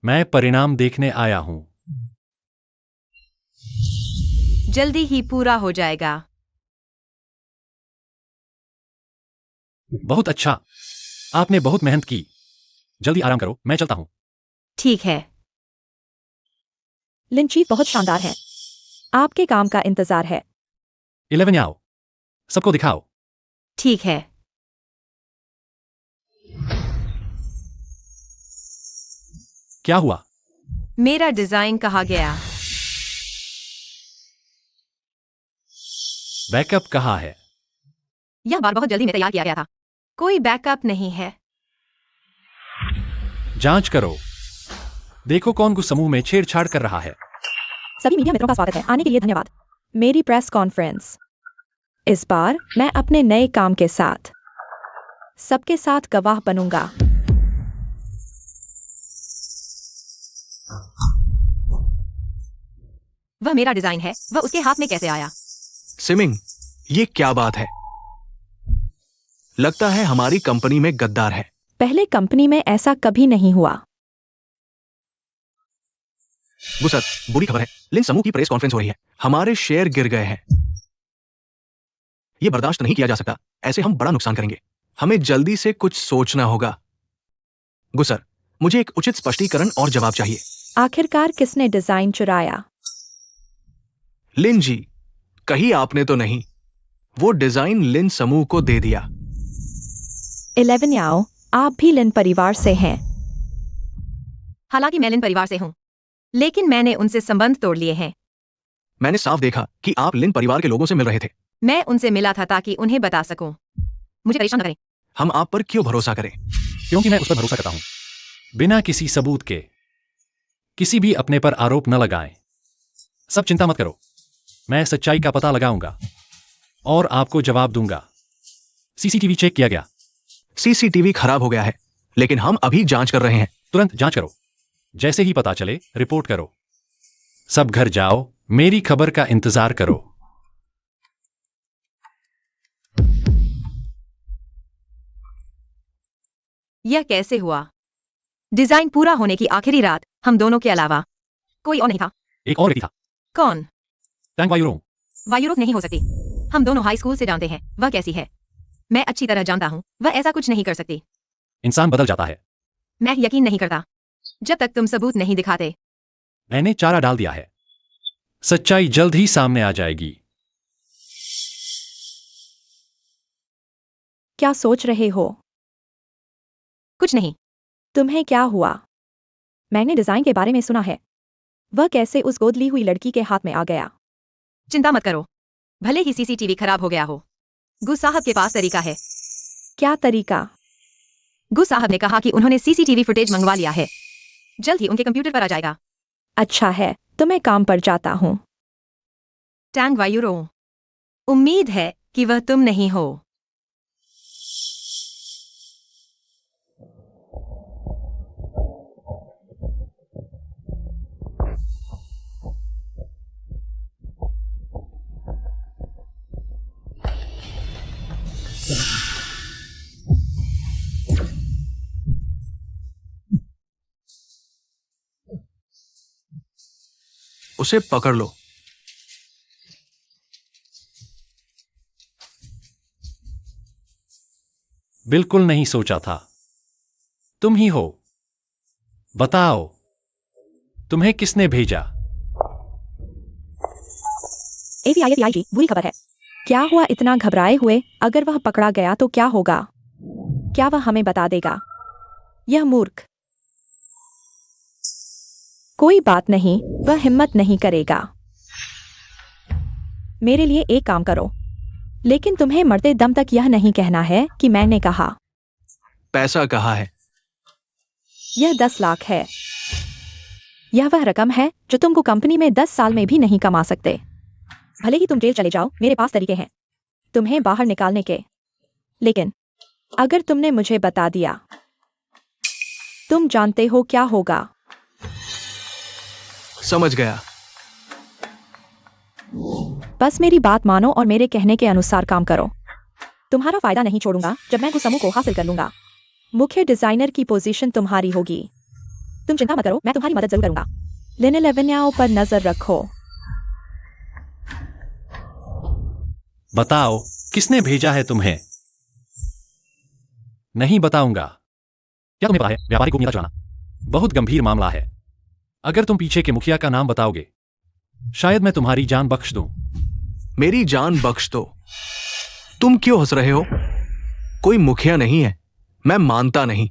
मैं परिणाम देखने आया हूं। जल्दी ही पूरा हो जाएगा। बहुत अच्छा, आपने बहुत मेहनत की। जल्दी आराम करो, मैं चलता हूं। ठीक है। लिन चीफ बहुत शानदार है। आपके काम का इंतजार है। 11 आओ, सबको दिखाओ। ठीक है। क्या हुआ? मेरा डिजाइन कहाँ गया? बैकअप कहाँ है? यह बार बहुत जल्दी में तैयार किया गया था। कोई बैकअप नहीं है। जांच करो, देखो कौन कुछ समूह में छेड़छाड़ कर रहा है। सभी मीडिया मित्रों का स्वागत है, आने के लिए धन्यवाद। मेरी प्रेस कॉन्फ्रेंस। इस बार मैं अपने नए काम के साथ सबके साथ गवाह बनूंगा। वह मेरा डिजाइन है, वह उसके हाथ में कैसे आया? सिमिंग, ये क्या बात है? लगता है हमारी कंपनी में गद्दार है। पहले कंपनी में ऐसा कभी नहीं हुआ। गुसर, बुरी खबर है, लिन समूह की प्रेस कॉन्फ्रेंस हो रही है। हमारे शेयर गिर गए हैं। यह बर्दाश्त नहीं किया जा सकता, ऐसे हम बड़ा नुकसान करेंगे। हमें जल्दी से कुछ सोचना होगा। गुसर, मुझे एक उचित स्पष्टीकरण और जवाब चाहिए। आखिरकार किसने डिजाइन चुराया? लिन जी, कहीं आपने तो नहीं? वो डिजाइन लिन समूह को दे दिया। 11 याओ, आप भी लिन परिवार से हैं। हालांकि मैं लिन परिवार से हूँ, लेकिन मैंने उनसे संबंध तोड़ लिए हैं। मैंने साफ देखा कि आप लिन परिवार के लोगों से मिल रहे थे। मैं उनसे मिला था ताकि उन्हें बता सकूं। मुझे परेशान न करें। हम आप पर क्यों भरोसा करें? क्योंकि मैं उस पर भरोसा करता हूं, बिना किसी सबूत के। किसी भी अपने पर आरोप न लगाएं। सब चिंता मत करो, मैं सच्चाई का पता लगाऊंगा और आपको जवाब दूंगा। सीसीटीवी चेक किया गया। सीसीटीवी खराब हो गया है, लेकिन हम अभी जांच कर रहे हैं। तुरंत जांच करो, जैसे ही पता चले रिपोर्ट करो। सब घर जाओ, मेरी खबर का इंतजार करो। यह कैसे हुआ? डिजाइन पूरा होने की आखिरी रात हम दोनों के अलावा कोई और नहीं था। एक और व्यक्ति था। कौन? टैंग वायुरोंग। वायुरोग नहीं हो सकती। हम दोनों हाई स्कूल से जानते हैं वह कैसी है। मैं अच्छी तरह जानता हूँ वह ऐसा कुछ नहीं कर सकती। इंसान बदल जाता है। मैं यकीन नहीं करता जब तक तुम सबूत नहीं दिखाते। मैंने चारा डाल दिया है, सच्चाई जल्द ही सामने आ जाएगी। क्या सोच रहे हो? कुछ नहीं। तुम्हें क्या हुआ? मैंने डिजाइन के बारे में सुना है। वह कैसे उस गोद ली हुई लड़की के हाथ में आ गया? चिंता मत करो, भले ही सीसीटीवी खराब हो गया हो, गु साहब के पास तरीका है। क्या तरीका? गु साहब ने कहा कि उन्होंने सीसीटीवी फुटेज मंगवा लिया है। जल्द ही उनके कंप्यूटर पर आ जाएगा। अच्छा है, तो मैं काम पर जाता हूँ। टैंग वायुरोंग, उम्मीद है कि वह तुम नहीं हो। उसे पकड़ लो। बिल्कुल नहीं सोचा था। तुम ही हो। बताओ, तुम्हें किसने भेजा? एवीआई जी, बुरी खबर है। क्या हुआ इतना घबराए हुए? अगर वह पकड़ा गया तो क्या होगा? क्या वह हमें बता देगा? यह मूर्ख। कोई बात नहीं, वह हिम्मत नहीं करेगा। मेरे लिए एक काम करो, लेकिन तुम्हें मरते दम तक यह नहीं कहना है कि मैंने कहा। पैसा कहाँ है? यह 10 लाख है। यह वह रकम है जो तुमको कंपनी में 10 साल में भी नहीं कमा सकते। भले ही तुम जेल चले जाओ, मेरे पास तरीके हैं तुम्हें बाहर निकालने के। लेकिन अगर तुमने मुझे बता दिया, तुम जानते हो क्या होगा। समझ गया। बस मेरी बात मानो और मेरे कहने के अनुसार काम करो। तुम्हारा फायदा नहीं छोड़ूंगा जब मैं कुछ समूह को हासिल कर लूंगा। मुख्य डिजाइनर की पोजीशन तुम्हारी होगी। तुम चिंता मत करो, मैं तुम्हारी मदद जरूर करूंगा। लिन लेवेन्याओ पर नजर रखो। बताओ, किसने भेजा है तुम्हें? नहीं बताऊंगा। क्या तुम्हें पता है, व्यापारिक गोपनीयता चुराना बहुत गंभीर मामला है। अगर तुम पीछे के मुखिया का नाम बताओगे, शायद मैं तुम्हारी जान बख्श दूं। मेरी जान बख्श दो? तुम क्यों हंस रहे हो? कोई मुखिया नहीं है, मैं मानता नहीं।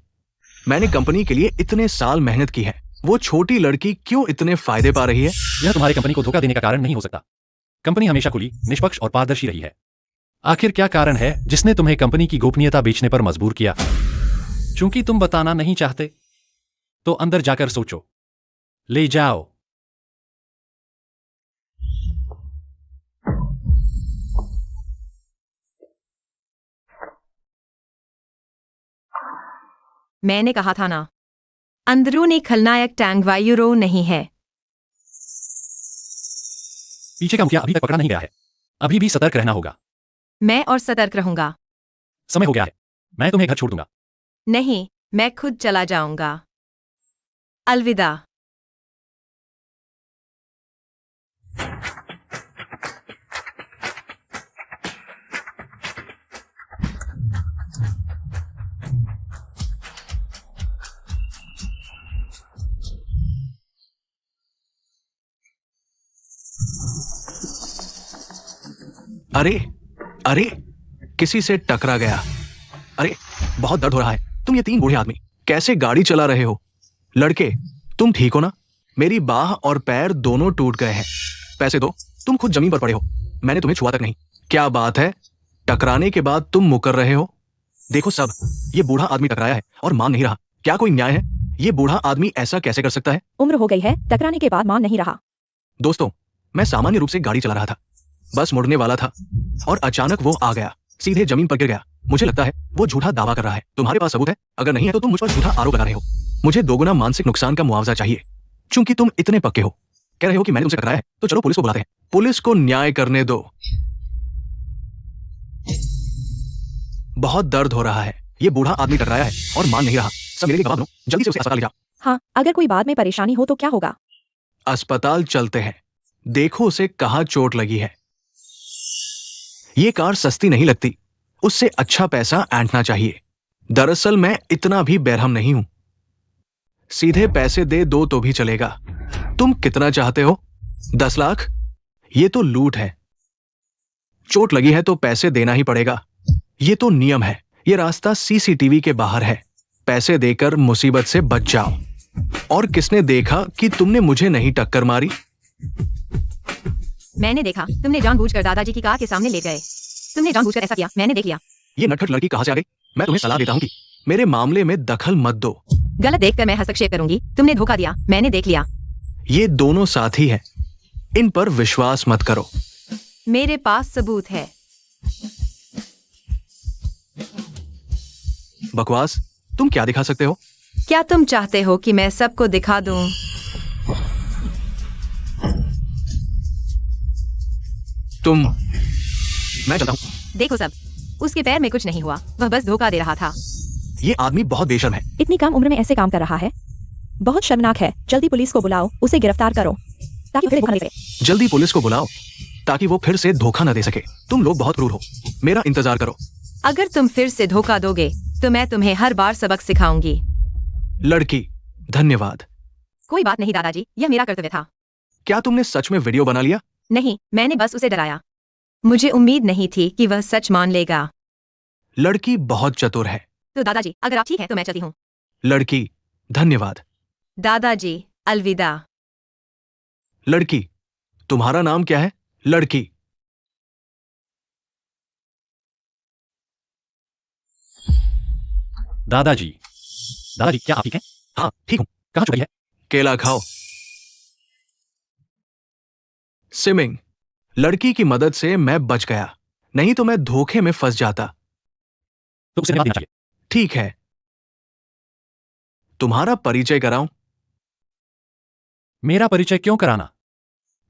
मैंने कंपनी के लिए इतने साल मेहनत की है। वो छोटी लड़की क्यों इतने फायदे पा रही है? यह तुम्हारी कंपनी को धोखा देने का कारण नहीं हो सकता। कंपनी हमेशा खुली, निष्पक्ष और पारदर्शी रही है। आखिर क्या कारण है जिसने तुम्हें कंपनी की गोपनीयता बेचने पर मजबूर किया? चूंकि तुम बताना नहीं चाहते, तो अंदर जाकर सोचो। ले जाओ। मैंने कहा था ना, अंदरूनी खलनायक टैंग वायुरो नहीं है। पीछे का मुखिया अभी तक पकड़ा नहीं गया है। अभी भी सतर्क रहना होगा। मैं और सतर्क रहूंगा। समय हो गया है। मैं तुम्हें घर छोड़ दूंगा। नहीं, मैं खुद चला जाऊंगा। अलविदा। अरे अरे, किसी से टकरा गया। अरे, बहुत दर्द हो रहा है। तुम ये 3 बूढ़े आदमी कैसे गाड़ी चला रहे हो? लड़के, तुम ठीक हो ना? मेरी बाह और पैर दोनों टूट गए हैं। पैसे दो। तुम खुद जमीन पर पड़े हो, मैंने तुम्हें छुआ तक नहीं। क्या बात है, टकराने के बाद तुम मुकर रहे हो? देखो सब, ये बूढ़ा आदमी टकराया है और मान नहीं रहा। क्या कोई न्याय है? ये बूढ़ा आदमी ऐसा कैसे कर सकता है? उम्र हो गई है, टकराने के बाद मान नहीं रहा। दोस्तों, मैं सामान्य रूप से गाड़ी चला रहा था। बस मुड़ने वाला था और अचानक वो आ गया, सीधे जमीन पर गिर गया। मुझे लगता है वो झूठा दावा कर रहा है। तुम्हारे पास सबूत है? अगर नहीं है तो तुम मुझ पर झूठा आरोप लगा रहे हो। मुझे 2 गुना मानसिक नुकसान का मुआवजा चाहिए, क्योंकि तुम इतने पक्के हो। कह रहे हो कि मैंने तुमसे टकराया है, तो चलो पुलिस को बुलाते हैं। पुलिस को न्याय करने दो। बहुत दर्द हो रहा है। ये बूढ़ा आदमी टकराया है और मान नहीं रहा। सब मेरे लिए गवाह बनो। जल्दी से उसे अस्पताल ले जाओ। हाँ, अगर कोई बाद में परेशानी हो तो क्या होगा? अस्पताल चलते हैं। देखो उसे कहाँ चोट लगी है। ये कार सस्ती नहीं लगती, उससे अच्छा पैसा ऐंठना चाहिए। दरअसल मैं इतना भी बेरहम नहीं हूं। सीधे पैसे दे दो तो भी चलेगा। तुम कितना चाहते हो? 10 लाख? ये तो लूट है। चोट लगी है तो पैसे देना ही पड़ेगा। ये तो नियम है। ये रास्ता सीसीटीवी के बाहर है। पैसे देकर मुसीबत से बच जाओ। और किसने देखा कि तुमने मुझे नहीं टक्कर मारी? मैंने देखा, तुमने जानबूझकर दादाजी की कार के सामने ले गए। तुमने जानबूझकर ऐसा किया, मैंने देख लिया। ये नटखट लड़की कहां से आ गई? मैं तुम्हें सलाह देता हूं कि मेरे मामले में दखल मत दो। गलत देखकर मैं हस्तक्षेप करूंगी। तुमने धोखा दिया, मैंने देख लिया। ये दोनों साथी हैं, इन पर विश्वास मत करो। मेरे पास सबूत है। बकवास। तुम क्या दिखा सकते हो? क्या तुम चाहते हो कि मैं सबको दिखा दूं? मैं चलता हूं। देखो सब, उसके पैर में कुछ नहीं हुआ, वह बस धोखा दे रहा था। ये आदमी बहुत बेशर्म है। इतनी कम उम्र में ऐसे काम कर रहा है, बहुत शर्मनाक है। जल्दी पुलिस को बुलाओ, उसे गिरफ्तार करो ताकि फिर धोखा न दे सके। जल्दी पुलिस को बुलाओ ताकि वो फिर से धोखा न दे सके। तुम लोग बहुत क्रूर हो। मेरा इंतजार करो। अगर तुम फिर से धोखा दोगे तो मैं तुम्हें हर बार सबक सिखाऊंगी। लड़की, धन्यवाद। कोई बात नहीं दादाजी, यह मेरा कर्तव्य था। क्या तुमने सच में वीडियो बना लिया? नहीं, मैंने बस उसे डराया। मुझे उम्मीद नहीं थी कि वह सच मान लेगा। लड़की बहुत चतुर है। तो दादाजी, अगर आप ठीक हैं तो मैं चलती हूँ। लड़की, धन्यवाद। दादाजी, अलविदा। लड़की, तुम्हारा नाम क्या है? लड़की, दादाजी, दादाजी क्या आप ठीक हैं? हाँ ठीक हूं। कहाँ चुराई है? केला खाओ। सिमिंग, लड़की की मदद से मैं बच गया, नहीं तो मैं धोखे में फंस जाता। तो उसे धन्यवाद देना चाहिए। ठीक है, तुम्हारा परिचय कराऊं? मेरा परिचय क्यों कराना?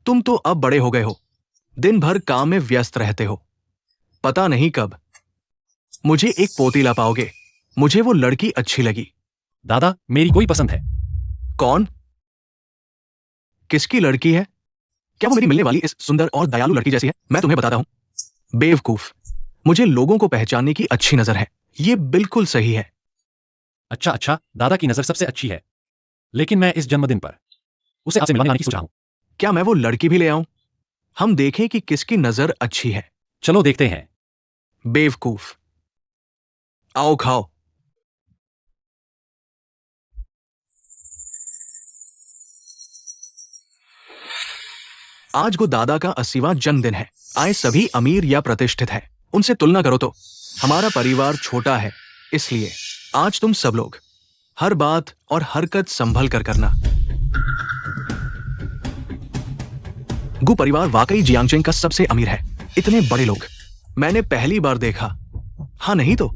तुम तो अब बड़े हो गए हो, दिन भर काम में व्यस्त रहते हो, पता नहीं कब मुझे एक पोती ला पाओगे। मुझे वो लड़की अच्छी लगी। दादा, मेरी कोई पसंद है। कौन? किसकी लड़की है? क्या वो मेरी मिलने वाली इस सुंदर और दयालु लड़की जैसी है? मैं तुम्हें बताता हूं बेवकूफ, मुझे लोगों को पहचानने की अच्छी नजर है। ये बिल्कुल सही है। अच्छा अच्छा, दादा की नजर सबसे अच्छी है, लेकिन मैं इस जन्मदिन पर उसे आपसे मिलवाने आने की सोच रहा हूं। क्या मैं वो लड़की भी ले आऊं? हम देखें कि किसकी नजर अच्छी है। चलो देखते हैं। बेवकूफ, आओ खाओ। आज को दादा का 80वां जन्मदिन है। आए सभी अमीर या प्रतिष्ठित है, उनसे तुलना करो तो हमारा परिवार छोटा है, इसलिए आज तुम सब लोग हर बात और हरकत संभल कर करना। गु परिवार वाकई जियांगचेंग का सबसे अमीर है। इतने बड़े लोग मैंने पहली बार देखा। हाँ नहीं तो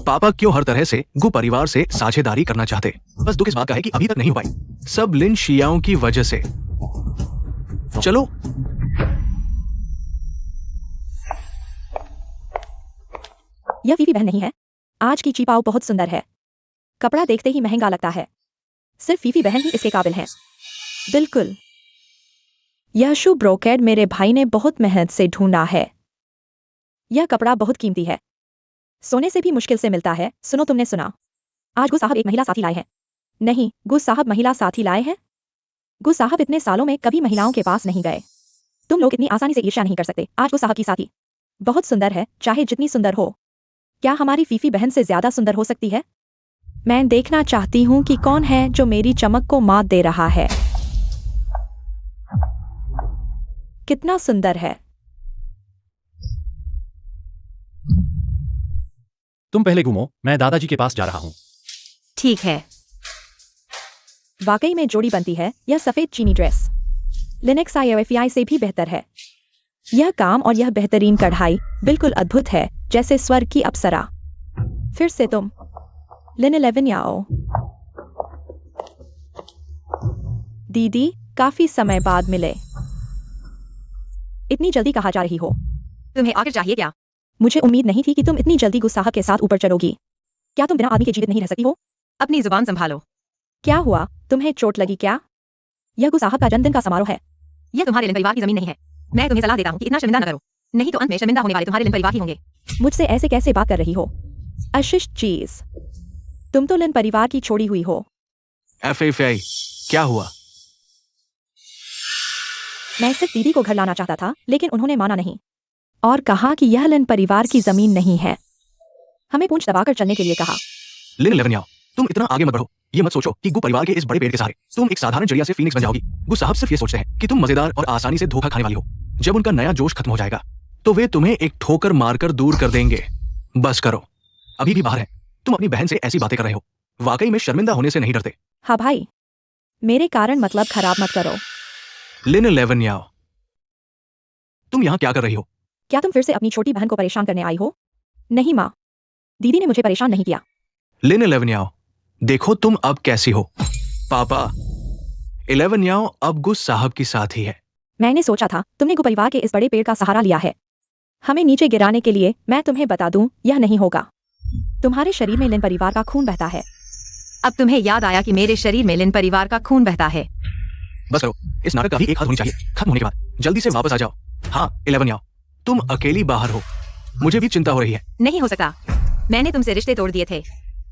पापा क्यों हर तरह से गु परिवार से साझेदारी करना चाहते। बस दुख इस बात का है कि अभी तक नहीं हो पाई, सब लिन शियाओं की वजह से। चलो यह फीफी बहन नहीं है। आज की चीपाओ बहुत सुंदर है, कपड़ा देखते ही महंगा लगता है। सिर्फ फीफी बहन ही इसके काबिल है। बिल्कुल। यह शू ब्रोकेड मेरे भाई ने बहुत मेहनत से ढूंढा है। यह कपड़ा बहुत कीमती है, सोने से भी मुश्किल से मिलता है। सुनो, तुमने सुना? आज गु साहब एक महिला साथी लाए हैं। नहीं, गु साहब महिला साथी लाए हैं। गु साहब इतने सालों में कभी महिलाओं के पास नहीं गए। तुम लोग इतनी आसानी से ईर्ष्या नहीं कर सकते। आज गु साहब की साथी बहुत सुंदर है, चाहे जितनी सुंदर हो। क्या हमारी फीफी बहन से ज्यादा सुंदर हो सकती है? मैं देखना चाहती हूं कि कौन है जो मेरी चमक को मात दे रहा है। कितना सुंदर है। तुम पहले घूमो, मैं दादाजी के पास जा रहा हूं। ठीक है। वाकई में जोड़ी बनती है। यह सफेद चीनी ड्रेस लिनक्स IOFI से भी बेहतर है। यह काम और यह बेहतरीन कढ़ाई बिल्कुल अद्भुत है, जैसे स्वर्ग की अप्सरा। फिर से तुम लिन 11 याओ। दीदी, काफी समय बाद मिले। इतनी जल्दी कहाँ जा रही हो? तुम्हें आखिर चाहिए क्या? मुझे उम्मीद नहीं थी कि तुम इतनी जल्दी गुस्साह के साथ ऊपर चढ़ोगी। क्या तुम बिना आदमी के जीवित नहीं रह सकती हो? अपनी जुबान संभालो। क्या हुआ? तुम्हें चोट लगी क्या? यह गुस्साह का जन्मदिन का समारोह है। यह तुम्हारे लिन परिवार की जमीन नहीं है। मैं तुम्हें सलाह देता हूँ कि इतना शर्मिंदा न करो, नहीं तो अंत में शर्मिंदा होने वाले तुम्हारे लिन परिवार ही होंगे। मुझसे ऐसे कैसे बात कर रही हो? अशिष्ट चीज। तुम तो लिन परिवार की छोड़ी हुई हो। FFI, क्या हुआ? मैं सिर्फ दीदी को घर लाना चाहता था, लेकिन उन्होंने माना नहीं और कहा कि यह लिन परिवार की जमीन नहीं है। हमें पूंछ दबाकर चलने के लिए कहा। लिन 11 याओ, तुम इतना आगे मत बढ़ो। ये मत सोचो कि गु परिवार के इस बड़े पेड़ के सहारे तुम एक साधारण चिड़िया से फीनिक्स बन जाओगी। गु साहब सिर्फ ये सोचते हैं कि तुम मजेदार और आसानी से धोखा खाने वाली हो। जब उनका नया जोश खत्म हो जाएगा तो वे तुम्हें एक ठोकर मारकर दूर कर देंगे। बस करो, अभी भी बाहर है। तुम अपनी बहन से ऐसी बातें कर रहे हो, वाकई में शर्मिंदा होने से नहीं डरते। हाँ भाई, मेरे कारण मतलब खराब मत करो। लिन 11 याओ, तुम यहाँ क्या कर रही हो? क्या तुम फिर से अपनी छोटी बहन को परेशान करने आई हो? नहीं माँ, दीदी ने मुझे परेशान नहीं किया। लिन 11 याओ, देखो तुम अब कैसी हो। पापा, 11 याओ अब गु साहब की साथी है। मैंने सोचा था तुमने गु परिवार के इस बड़े पेड़ का सहारा लिया है, हमें नीचे गिराने के लिए। मैं तुम्हें बता दूं, यह नहीं होगा। तुम्हारे शरीर में लिन परिवार का खून बहता है। अब तुम्हें याद आया कि मेरे शरीर में लिन परिवार का खून बहता है। बस करो, इस नाटक का भी एक हाथ होनी चाहिए। खत्म होने के बाद जल्दी से वापस आ जाओ। हाँ 11 याओ, तुम अकेली बाहर हो, मुझे भी चिंता हो रही है। नहीं हो सकता, मैंने तुमसे रिश्ते तोड़ दिए थे।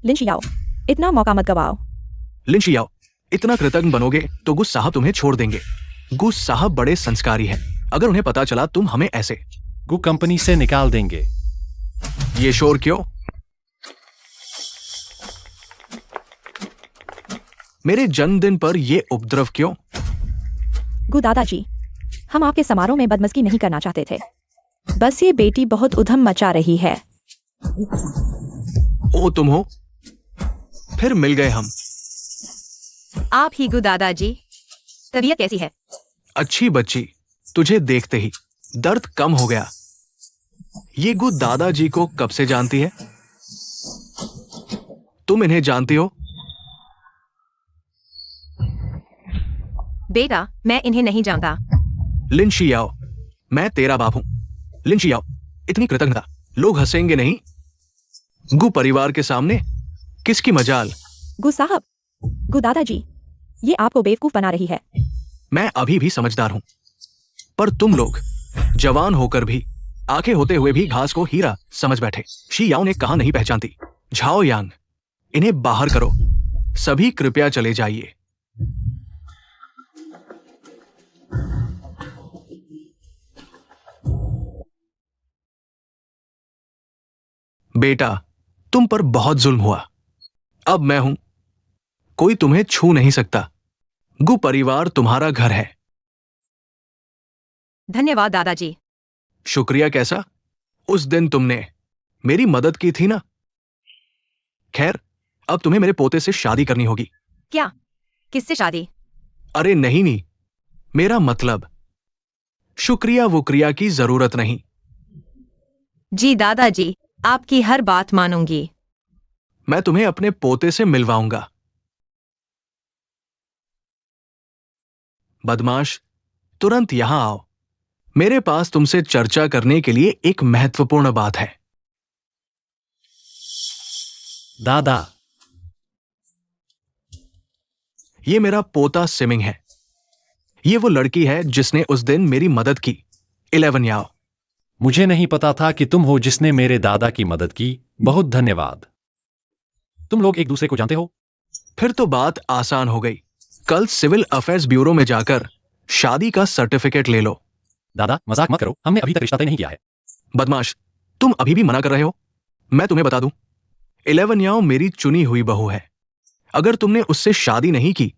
लिन शियाओ, इतना मौका मत गवाओ। लिन शियाओ, इतना कृतज्ञ बनोगे तो गु साहब तुम्हें छोड़ देंगे। गु साहब बड़े संस्कारी है, अगर उन्हें पता चला तुम हमें ऐसे गु कंपनी से निकाल देंगे। ये शोर क्यों? मेरे जन्मदिन पर ये उपद्रव क्यों? गु दादाजी, हम आपके समारोह में बदमज़गी नहीं करना चाहते थे। बस ये बेटी बहुत उधम मचा रही है। ओ तुम हो? फिर मिल गए हम। आप ही गु दादाजी, तबीयत कैसी है? अच्छी बच्ची, तुझे देखते ही दर्द कम हो गया। ये गु दादाजी को कब से जानती है? तुम इन्हें जानती हो? बेटा, मैं इन्हें नहीं जानता। लिन शियाओ, मैं तेरा बाप हूं। लिन शियाओ, इतनी कृतज्ञता, लोग हंसेंगे नहीं? गु परिवार के सामने किसकी मजाल। गु साहब, गु दादाजी, ये आपको बेवकूफ बना रही है। मैं अभी भी समझदार हूं, पर तुम लोग जवान होकर भी, आंखें होते हुए भी घास को हीरा समझ बैठे। शी याओ ने कहा नहीं पहचानती। झाओ यांग, इन्हें बाहर करो। सभी कृपया चले जाइए। बेटा, तुम पर बहुत जुल्म हुआ। अब मैं हूं, कोई तुम्हें छू नहीं सकता। गु परिवार तुम्हारा घर है। धन्यवाद दादाजी। शुक्रिया कैसा? उस दिन तुमने मेरी मदद की थी ना। खैर, अब तुम्हें मेरे पोते से शादी करनी होगी। क्या? किससे शादी? अरे नहीं, मेरा मतलब शुक्रिया वुक्रिया की जरूरत नहीं। जी दादाजी, आपकी हर बात मानूंगी। मैं तुम्हें अपने पोते से मिलवाऊंगा। बदमाश, तुरंत यहां आओ। मेरे पास तुमसे चर्चा करने के लिए एक महत्वपूर्ण बात है। दादा, ये मेरा पोता सिमिंग है। ये वो लड़की है जिसने उस दिन मेरी मदद की। 11 याओ। मुझे नहीं पता था कि तुम हो जिसने मेरे दादा की मदद की। बहुत धन्यवाद। तुम लोग एक दूसरे को जानते हो? फिर तो बात आसान हो गई। कल सिविल अफेयर्स ब्यूरो में जाकर शादी का सर्टिफिकेट ले लो। दादा, मजाक मत करो, हमने अभी तक रिश्ता तय नहीं किया है। बदमाश, तुम अभी भी मना कर रहे हो? मैं तुम्हें बता दूं, 11 याओ मेरी चुनी हुई बहू है। अगर तुमने उससे शादी नहीं की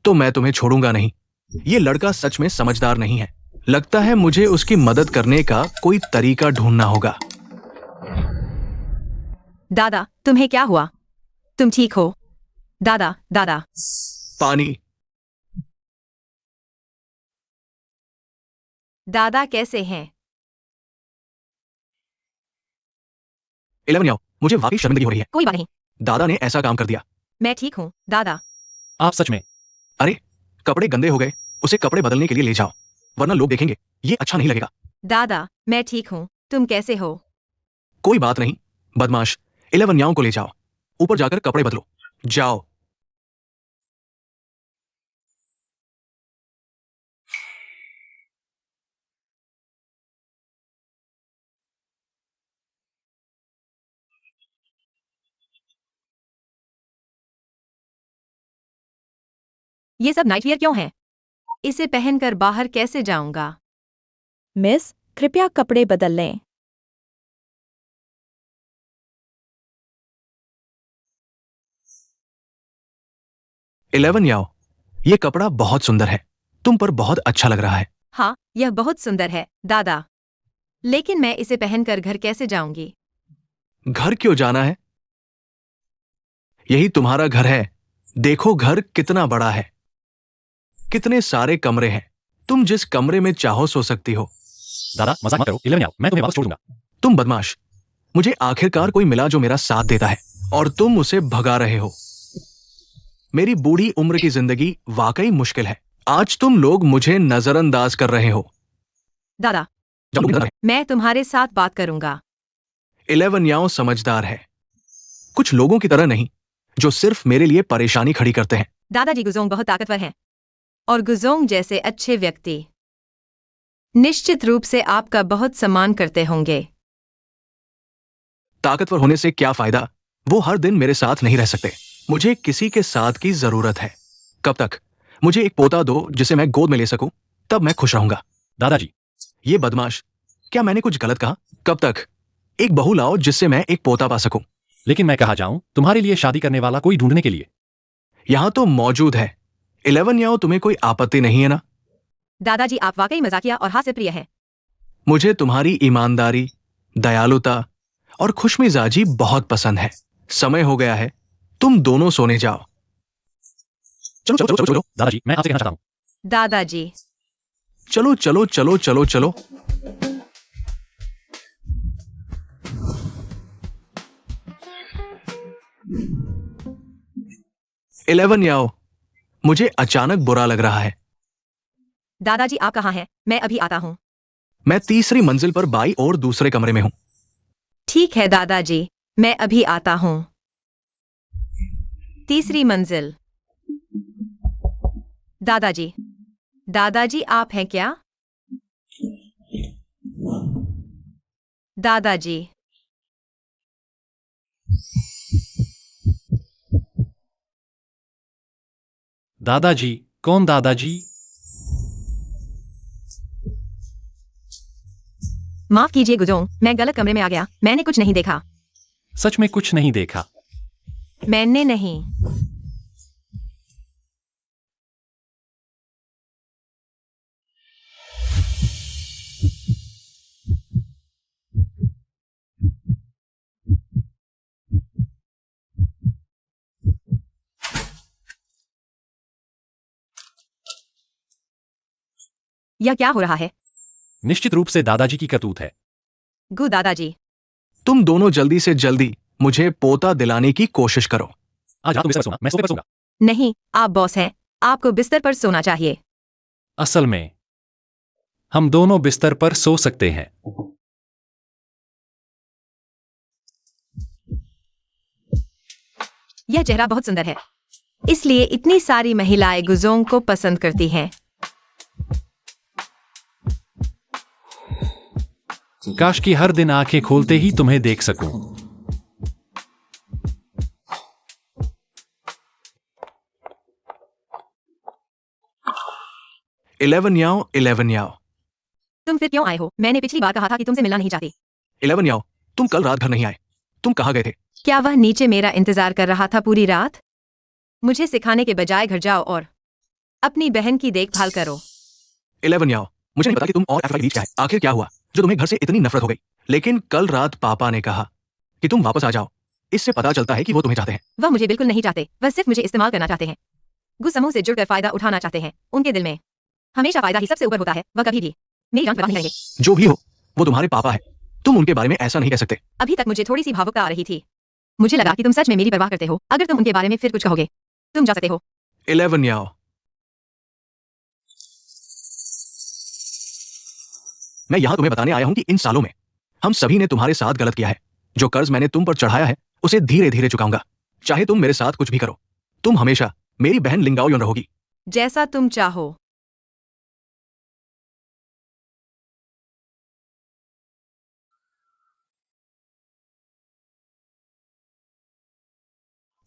तो मैं तुम्हें छोड़ूंगा नहीं। ये लड़का सच में समझदार नहीं है। लगता है मुझे उसकी मदद करने का कोई तरीका ढूंढना होगा। दादा, तुम्हें क्या हुआ? तुम ठीक हो? दादा, दादा। पानी। दादा कैसे हैं? 11 याओ, मुझे वाकई शर्मिंदगी हो रही है। कोई बात नहीं, दादा ने ऐसा काम कर दिया। मैं ठीक हूँ दादा। आप सच में? अरे, कपड़े गंदे हो गए, उसे कपड़े बदलने के लिए ले जाओ, वरना लोग देखेंगे। ये अच्छा नहीं लगेगा। दादा, मैं ठीक हूँ, तुम कैसे हो? कोई बात नहीं। बदमाश, 11 याओ को ले जाओ, ऊपर जाकर कपड़े बदलो। जाओ। ये सब नाइटवियर क्यों है? इसे पहनकर बाहर कैसे जाऊंगा? मिस, कृपया कपड़े बदल लें। इलेवन याओ, ये कपड़ा बहुत सुंदर है, तुम पर बहुत अच्छा लग रहा है। हाँ, यह बहुत सुंदर है दादा, लेकिन मैं इसे पहनकर घर कैसे जाऊंगी? घर क्यों जाना है? यही तुम्हारा घर है। देखो घर कितना बड़ा है, कितने सारे कमरे हैं। तुम जिस कमरे में चाहो सो सकती हो। दादा, मजाक मत करो। 11 याओ, मैं तुम्हें वापस छोड़ दूंगा। तुम बदमाश, मुझे आखिरकार कोई मिला जो मेरा साथ देता है, और तुम उसे भगा रहे हो। मेरी बूढ़ी उम्र की जिंदगी वाकई मुश्किल है। आज तुम लोग मुझे नजरअंदाज कर रहे हो। दादा, जब लोग नजर मैं तुम्हारे साथ बात करूंगा। 11 याओ समझदार है, कुछ लोगों की तरह नहीं जो सिर्फ मेरे लिए परेशानी खड़ी करते हैं। दादाजी गुजोंग बहुत ताकतवर हैं, और गुजोंग जैसे अच्छे व्यक्ति निश्चित रूप से आपका बहुत सम्मान करते होंगे। ताकतवर होने से क्या फायदा? वो हर दिन मेरे साथ नहीं रह सकते। मुझे किसी के साथ की जरूरत है। कब तक? मुझे एक पोता दो जिसे मैं गोद में ले सकूं, तब मैं खुश रहूंगा। दादाजी, ये बदमाश, क्या मैंने कुछ गलत कहा? कब तक? एक बहू लाओ जिससे मैं एक पोता पा सकूं। लेकिन मैं कहाँ जाऊं तुम्हारे लिए शादी करने वाला कोई ढूंढने के लिए? यहां तो मौजूद है। 11 याओ, तुम्हें कोई आपत्ति नहीं है ना? दादाजी, आप वाकई मजाकिया और हास्यप्रिय हैं। मुझे तुम्हारी ईमानदारी, दयालुता और खुशमिजाजी बहुत पसंद है। समय हो गया है तुम दोनों सोने जाओ। चलो चलो चलो चलो दादाजी, मैं आपसे कहना चाहता हूँ। दादाजी। चलो चलो चलो चलो चलो। 11 आओ। मुझे अचानक बुरा लग रहा है। दादाजी आप कहाँ हैं? मैं अभी आता हूँ। मैं तीसरी मंजिल पर बाई और दूसरे कमरे में हूं। ठीक है दादाजी, मैं अभी आता हूँ। तीसरी मंजिल। दादाजी। दादाजी आप हैं क्या? दादाजी। दादाजी? कौन दादाजी? माफ कीजिए गुजोंग, मैं गलत कमरे में आ गया। मैंने कुछ नहीं देखा। सच में कुछ नहीं देखा? मैंने नहीं। यह क्या हो रहा है? निश्चित रूप से दादाजी की करतूत है। गु दादाजी। तुम दोनों जल्दी से जल्दी मुझे पोता दिलाने की कोशिश करो। आज रात तुम बिस्तर पर सोना, मैं सोफे पर सोऊंगा। नहीं, आप बॉस हैं। आपको बिस्तर पर सोना चाहिए। असल में हम दोनों बिस्तर पर सो सकते हैं। यह चेहरा बहुत सुंदर है, इसलिए इतनी सारी महिलाएं गुजोंग को पसंद करती हैं। काश कि हर दिन आंखें खोलते ही तुम्हें देख सकूं। इलेवन याओ, 11 याओ। तुम फिर क्यों आए हो? मैंने पिछली बार कहा था कि तुमसे मिलना नहीं चाहती। 11 याओ, तुम कल रात घर नहीं आए। तुम कहाँ गए थे? क्या वह नीचे मेरा इंतजार कर रहा था पूरी रात? मुझे सिखाने के बजाय घर जाओ और अपनी बहन की देखभाल करो। 11 याओ, मुझे नहीं पता कि तुम और एफ बीच क्या है। आखिर क्या हुआ जो तुम्हें घर से इतनी नफरत हो गई? लेकिन कल रात पापा ने कहा कि तुम वापस आ जाओ। इससे पता चलता है कि वो तुम्हें चाहते हैं। वह मुझे बिल्कुल नहीं चाहते, वह सिर्फ मुझे इस्तेमाल करना चाहते हैं। गुस समूह से जुड़कर फायदा उठाना चाहते हैं। उनके दिल में हमेशा फायदा ही सबसे ऊपर होता है। वह कभी भी मेरी जान परवाह नहीं करेंगे। जो भी हो, वो तुम्हारे पापा है। तुम उनके बारे में ऐसा नहीं कह सकते। अभी तक मुझे थोड़ी सी भावुकता आ रही थी। मुझे लगा कि तुम सच में मेरी परवाह करते हो। अगर तुम उनके बारे में फिर कुछ कहोगे, तुम जा सकते हो। 11 याओ। मैं यहां तुम्हें बताने आया हूं कि इन सालों में हम सभी ने तुम्हारे साथ गलत किया है। जो कर्ज मैंने तुम पर चढ़ाया है उसे धीरे धीरे चुकाऊंगा। चाहे तुम मेरे साथ कुछ भी करो, तुम हमेशा मेरी बहन लिंगाओयोन रहोगी। जैसा तुम चाहो।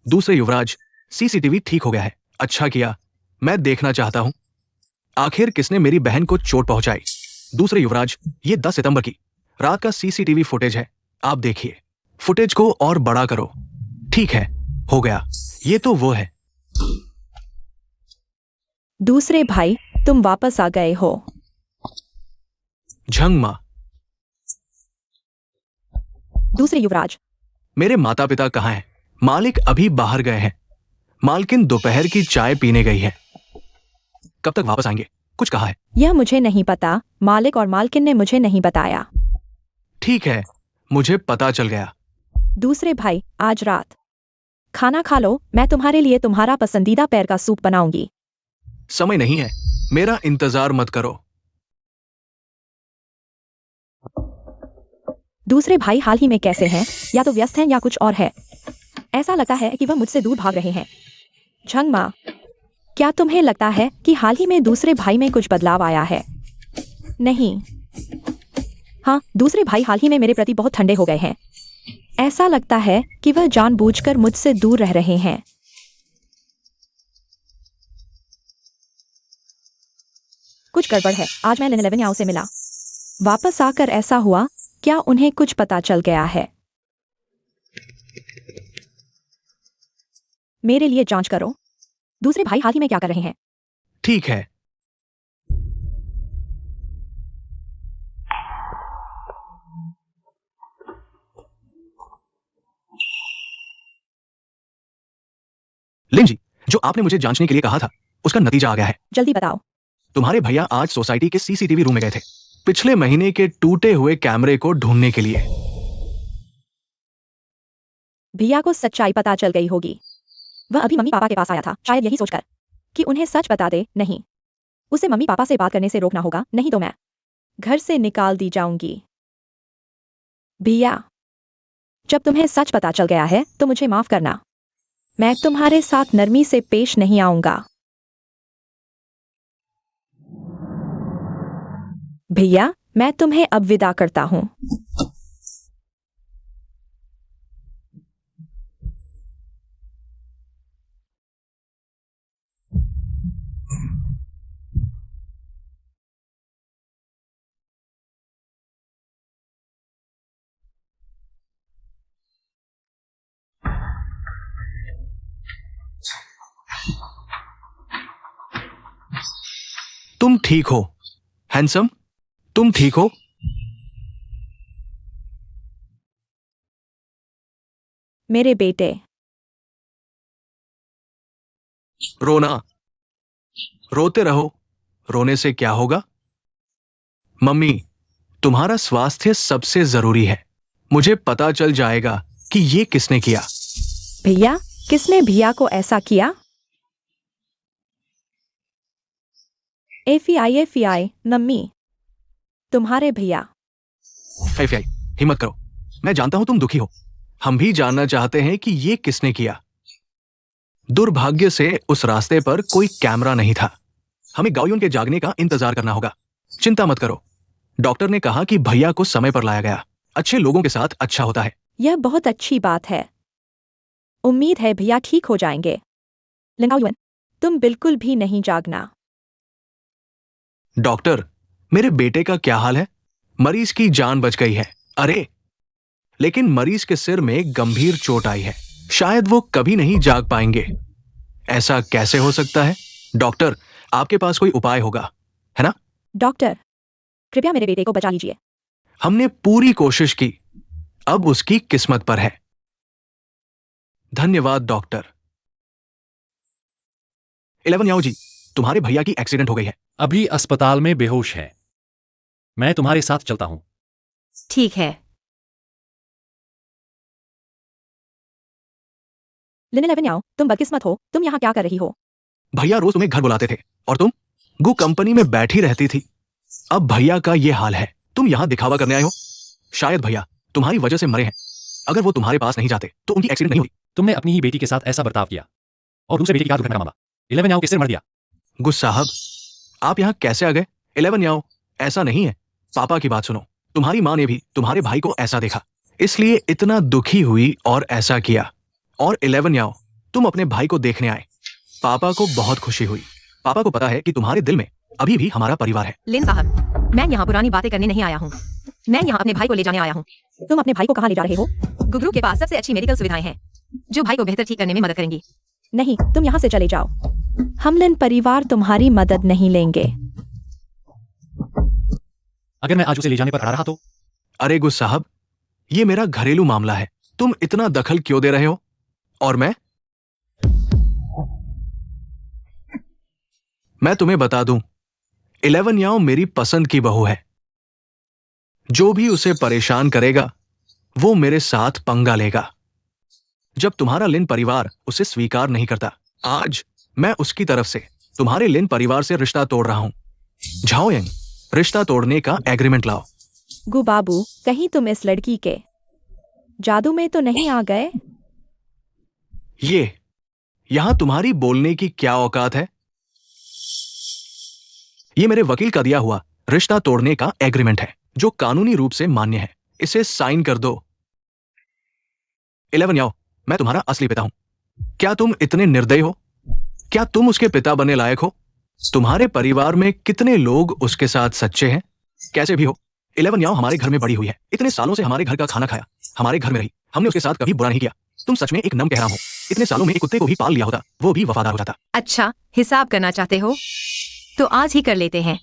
दूसरे युवराज, सीसीटीवी ठीक हो गया है। अच्छा किया। मैं देखना चाहता हूं आखिर किसने मेरी बहन को चोट पहुंचाई। दूसरे युवराज, ये 10 सितंबर की रात का सीसीटीवी फुटेज है। आप देखिए। फुटेज को और बड़ा करो। ठीक है, हो गया। ये तो वो है। दूसरे भाई, तुम वापस आ गए हो। झंग मां, दूसरे युवराज। मेरे माता पिता कहाँ हैं? मालिक अभी बाहर गए हैं। मालकिन दोपहर की चाय पीने गई है। कब तक वापस आएंगे? कुछ कहा है? यह मुझे नहीं पता। मालिक और मालकिन ने मुझे नहीं बताया। ठीक है, मुझे पता चल गया। दूसरे भाई, आज रात खाना खा लो। मैं तुम्हारे लिए तुम्हारा पसंदीदा पैर का सूप बनाऊंगी। समय नहीं है, मेरा इंतजार मत करो। दूसरे भाई हाल ही में कैसे हैं? या तो व्यस्त हैं या कुछ और है। ऐसा लगता है कि वह मुझसे दूर भाग रहे हैं। झंग माँ, क्या तुम्हें लगता है कि हाल ही में दूसरे भाई में कुछ बदलाव आया है? नहीं। हाँ, दूसरे भाई हाल ही में मेरे प्रति बहुत ठंडे हो गए हैं। ऐसा लगता है कि वह जानबूझकर मुझसे दूर रह रहे हैं। कुछ गड़बड़ है। आज मैं लिन 11 याओ से मिला। वापस आकर ऐसा हुआ, क्या उन्हें कुछ पता चल गया है? मेरे लिए जांच करो। दूसरे भाई हाल ही में क्या कर रहे हैं? ठीक है। लिन जी, जो आपने मुझे जांचने के लिए कहा था उसका नतीजा आ गया है। जल्दी बताओ। तुम्हारे भैया आज सोसाइटी के सीसीटीवी रूम में गए थे पिछले महीने के टूटे हुए कैमरे को ढूंढने के लिए। भैया को सच्चाई पता चल गई होगी। वह अभी मम्मी पापा के पास आया था, शायद यही सोचकर कि उन्हें सच बता दे। नहीं, उसे मम्मी पापा से बात करने से रोकना होगा, नहीं तो मैं घर से निकाल दी जाऊंगी। भैया, जब तुम्हें सच पता चल गया है तो मुझे माफ करना। मैं तुम्हारे साथ नरमी से पेश नहीं आऊंगा। भैया, मैं तुम्हें अब विदा करता हूं। तुम ठीक हो हैंडसम? तुम ठीक हो? मेरे बेटे। रोना, रोते रहो, रोने से क्या होगा? मम्मी, तुम्हारा स्वास्थ्य सबसे जरूरी है। मुझे पता चल जाएगा कि ये किसने किया। भैया, किसने भैया को ऐसा किया? एफआई मम्मी, तुम्हारे भैया। एफआई, हिम्मत करो, मैं जानता हूं तुम दुखी हो। हम भी जानना चाहते हैं कि ये किसने किया। दुर्भाग्य से उस रास्ते पर कोई कैमरा नहीं था। हमें गायों के जागने का इंतजार करना होगा। चिंता मत करो, डॉक्टर ने कहा कि भैया को समय पर लाया गया। अच्छे लोगों के साथ अच्छा होता है। यह बहुत अच्छी बात है। उम्मीद है भैया ठीक हो जाएंगे। लिंगाओयुन, तुम बिल्कुल भी नहीं जागना। डॉक्टर, मेरे बेटे का क्या हाल है? मरीज की जान बच गई है। अरे, लेकिन मरीज के सिर में गंभीर चोट आई है। शायद वो कभी नहीं जाग पाएंगे। ऐसा कैसे हो सकता है? डॉक्टर, आपके पास कोई उपाय होगा, है ना? डॉक्टर, कृपया मेरे बेटे को बचा लीजिए। हमने पूरी कोशिश की, अब उसकी किस्मत पर है। धन्यवाद डॉक्टर। 11 याओ जी, तुम्हारे भैया की एक्सीडेंट हो गई है। अभी अस्पताल में बेहोश है। मैं तुम्हारे साथ चलता हूं। ठीक है। लिन 11 याओ, तुम बदकिस्मत हो। तुम यहाँ क्या कर रही हो? भैया रोज तुम्हें घर बुलाते थे और तुम गु कंपनी में बैठी रहती थी। अब भैया का ये हाल है। तुम यहाँ दिखावा करने आए हो। शायद भैया तुम्हारी वजह से मरे हैं। अगर वो तुम्हारे पास नहीं जाते तो उनकी एक्सीडेंट नहीं होती। तुमने अपनी ही बेटी के साथ ऐसा बर्ताव किया और दूसरे बेटी की कार दुर्घटना मामला 11 याओ के सिर मर दिया। गुस साहब, आप यहाँ कैसे आ गए? 11 याओ, ऐसा नहीं है। पापा की बात सुनो। तुम्हारी माँ ने भी तुम्हारे भाई को ऐसा देखा, इसलिए इतना दुखी हुई और ऐसा किया। और 11 याओ, तुम अपने भाई को देखने आए। पापा को बहुत खुशी हुई। पापा को पता है कि तुम्हारे दिल में अभी भी हमारा परिवार है। लिन साहब, मैं यहाँ पुरानी बातें करने नहीं आया हूँ। मैं यहाँ अपने भाई को ले जाने आया हूँ। तुम अपने भाई को कहाँ ले जा रहे हो? गुगरू के पास सबसे अच्छी मेडिकल सुविधाएं हैं जो भाई को बेहतर ठीक करने में मदद करेंगी। नहीं, तुम यहाँ से चले जाओ। हम लिन परिवार तुम्हारी मदद नहीं लेंगे। अगर मैं आज उसे ले जाने पर अड़ा रहा तो? अरे गुस साहब, ये मेरा घरेलू मामला है। तुम इतना दखल क्यों दे रहे हो? और मैं तुम्हें बता दूं, 11 याओ मेरी पसंद की बहू है। जो भी उसे परेशान करेगा वो मेरे साथ पंगा लेगा। जब तुम्हारा लिन परिवार उसे स्वीकार नहीं करता, आज मैं उसकी तरफ से तुम्हारे लिन परिवार से रिश्ता तोड़ रहा हूं। झाओयंग, रिश्ता तोड़ने का एग्रीमेंट लाओ। गु बाबू, कहीं तुम इस लड़की के जादू में तो नहीं आ गए? यहां तुम्हारी बोलने की क्या औकात है? ये मेरे वकील का दिया हुआ रिश्ता तोड़ने का एग्रीमेंट है जो कानूनी रूप से मान्य है। इसे साइन कर दो। 11 याओ, मैं तुम्हारा असली पिता हूं। क्या तुम इतने निर्दयी हो? क्या तुम उसके पिता बनने लायक हो? तुम्हारे परिवार में कितने लोग उसके साथ सच्चे हैं? कैसे भी हो, 11 याओ हमारे घर में बड़ी हुई है। इतने सालों से हमारे घर का खाना खाया, हमारे घर में रही। हमने उसके साथ कभी बुरा नहीं किया। तुम सच में एक नम कह रहा हो। इतने सालों में एक कुत्ते को भी पाल लिया होता, वो भी वफादार हो जाता। अच्छा, हिसाब करना चाहते हो तो आज ही कर लेते हैं।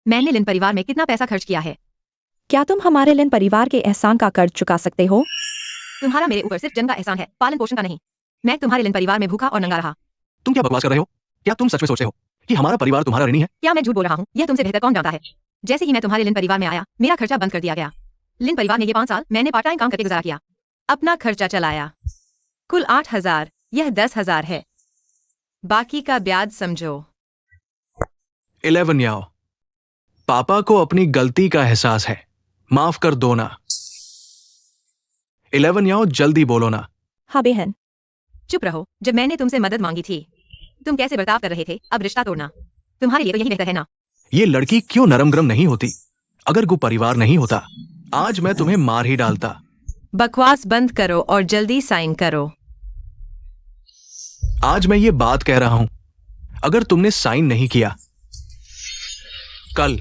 मैंने लिन परिवार में कितना पैसा खर्च किया है? क्या तुम हमारे लिन परिवार के एहसान का कर्ज चुका सकते हो? तुम्हारा मेरे ऊपर सिर्फ जन्म का एहसान है, पालन पोषण का नहीं। मैं तुम्हारे लिन परिवार में भूखा और नंगा रहा। तुम क्या बकवास कर रहे हो? क्या तुम सच में सोचते हो कि हमारा परिवार तुम्हारा ऋणी है? क्या मैं झूठ बोल रहा हूँ? यह तुमसे बेहतर कौन जानता है। जैसे ही मैं तुम्हारे लिन परिवार में आया, मेरा खर्चा बंद कर दिया गया। लिन परिवार में ये 5 साल मैंने पार्ट टाइम काम करके गुजारा किया, अपना खर्चा चलाया। कुल 8,000, यह 10,000 है। बाकी का ब्याज समझो। 11 याओ, पापा को अपनी गलती का एहसास है, माफ कर दो ना। 11 याओ, जल्दी बोलो ना। हाँ बहन, चुप रहो। जब मैंने तुमसे मदद मांगी थी, तुम कैसे बर्ताव कर रहे थे। अब रिश्ता तोड़ना तुम्हारे लिए तो यही बेहतर है ना। ये लड़की क्यों नरम गरम नहीं होती? अगर गु परिवार नहीं होता, आज मैं तुम्हें मार ही डालता। बकवास बंद करो और जल्दी साइन करो। आज मैं ये बात कह रहा हूं, अगर तुमने साइन नहीं किया, कल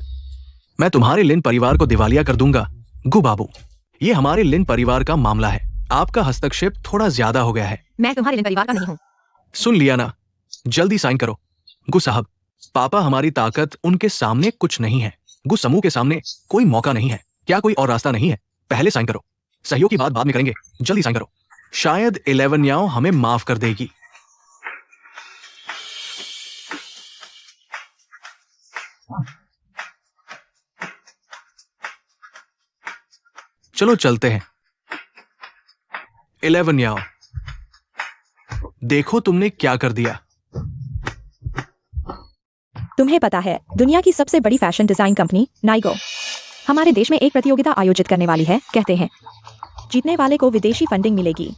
मैं तुम्हारे लिन परिवार को दिवालिया कर दूंगा। गु बाबू, ये हमारे लिन परिवार का मामला है। आपका हस्तक्षेप थोड़ा ज्यादा हो गया है। मैं तुम्हारे लिन परिवार का नहीं हूँ। सुन लिया ना, जल्दी साइन करो। गु साहब, पापा हमारी ताकत उनके सामने कुछ नहीं है। गु समूह के सामने कोई मौका नहीं है। क्या कोई और रास्ता नहीं है? पहले साइन करो। सहयोग की बात बाद में करेंगे, जल्दी साइन करो। शायद 11 याओ हमें माफ कर देगी। चलो चलते हैं। 11 याओ, देखो तुमने क्या कर दिया। तुम्हें पता है दुनिया की सबसे बड़ी फैशन डिजाइन कंपनी नाइगो हमारे देश में एक प्रतियोगिता आयोजित करने वाली है। कहते हैं जीतने वाले को विदेशी फंडिंग मिलेगी।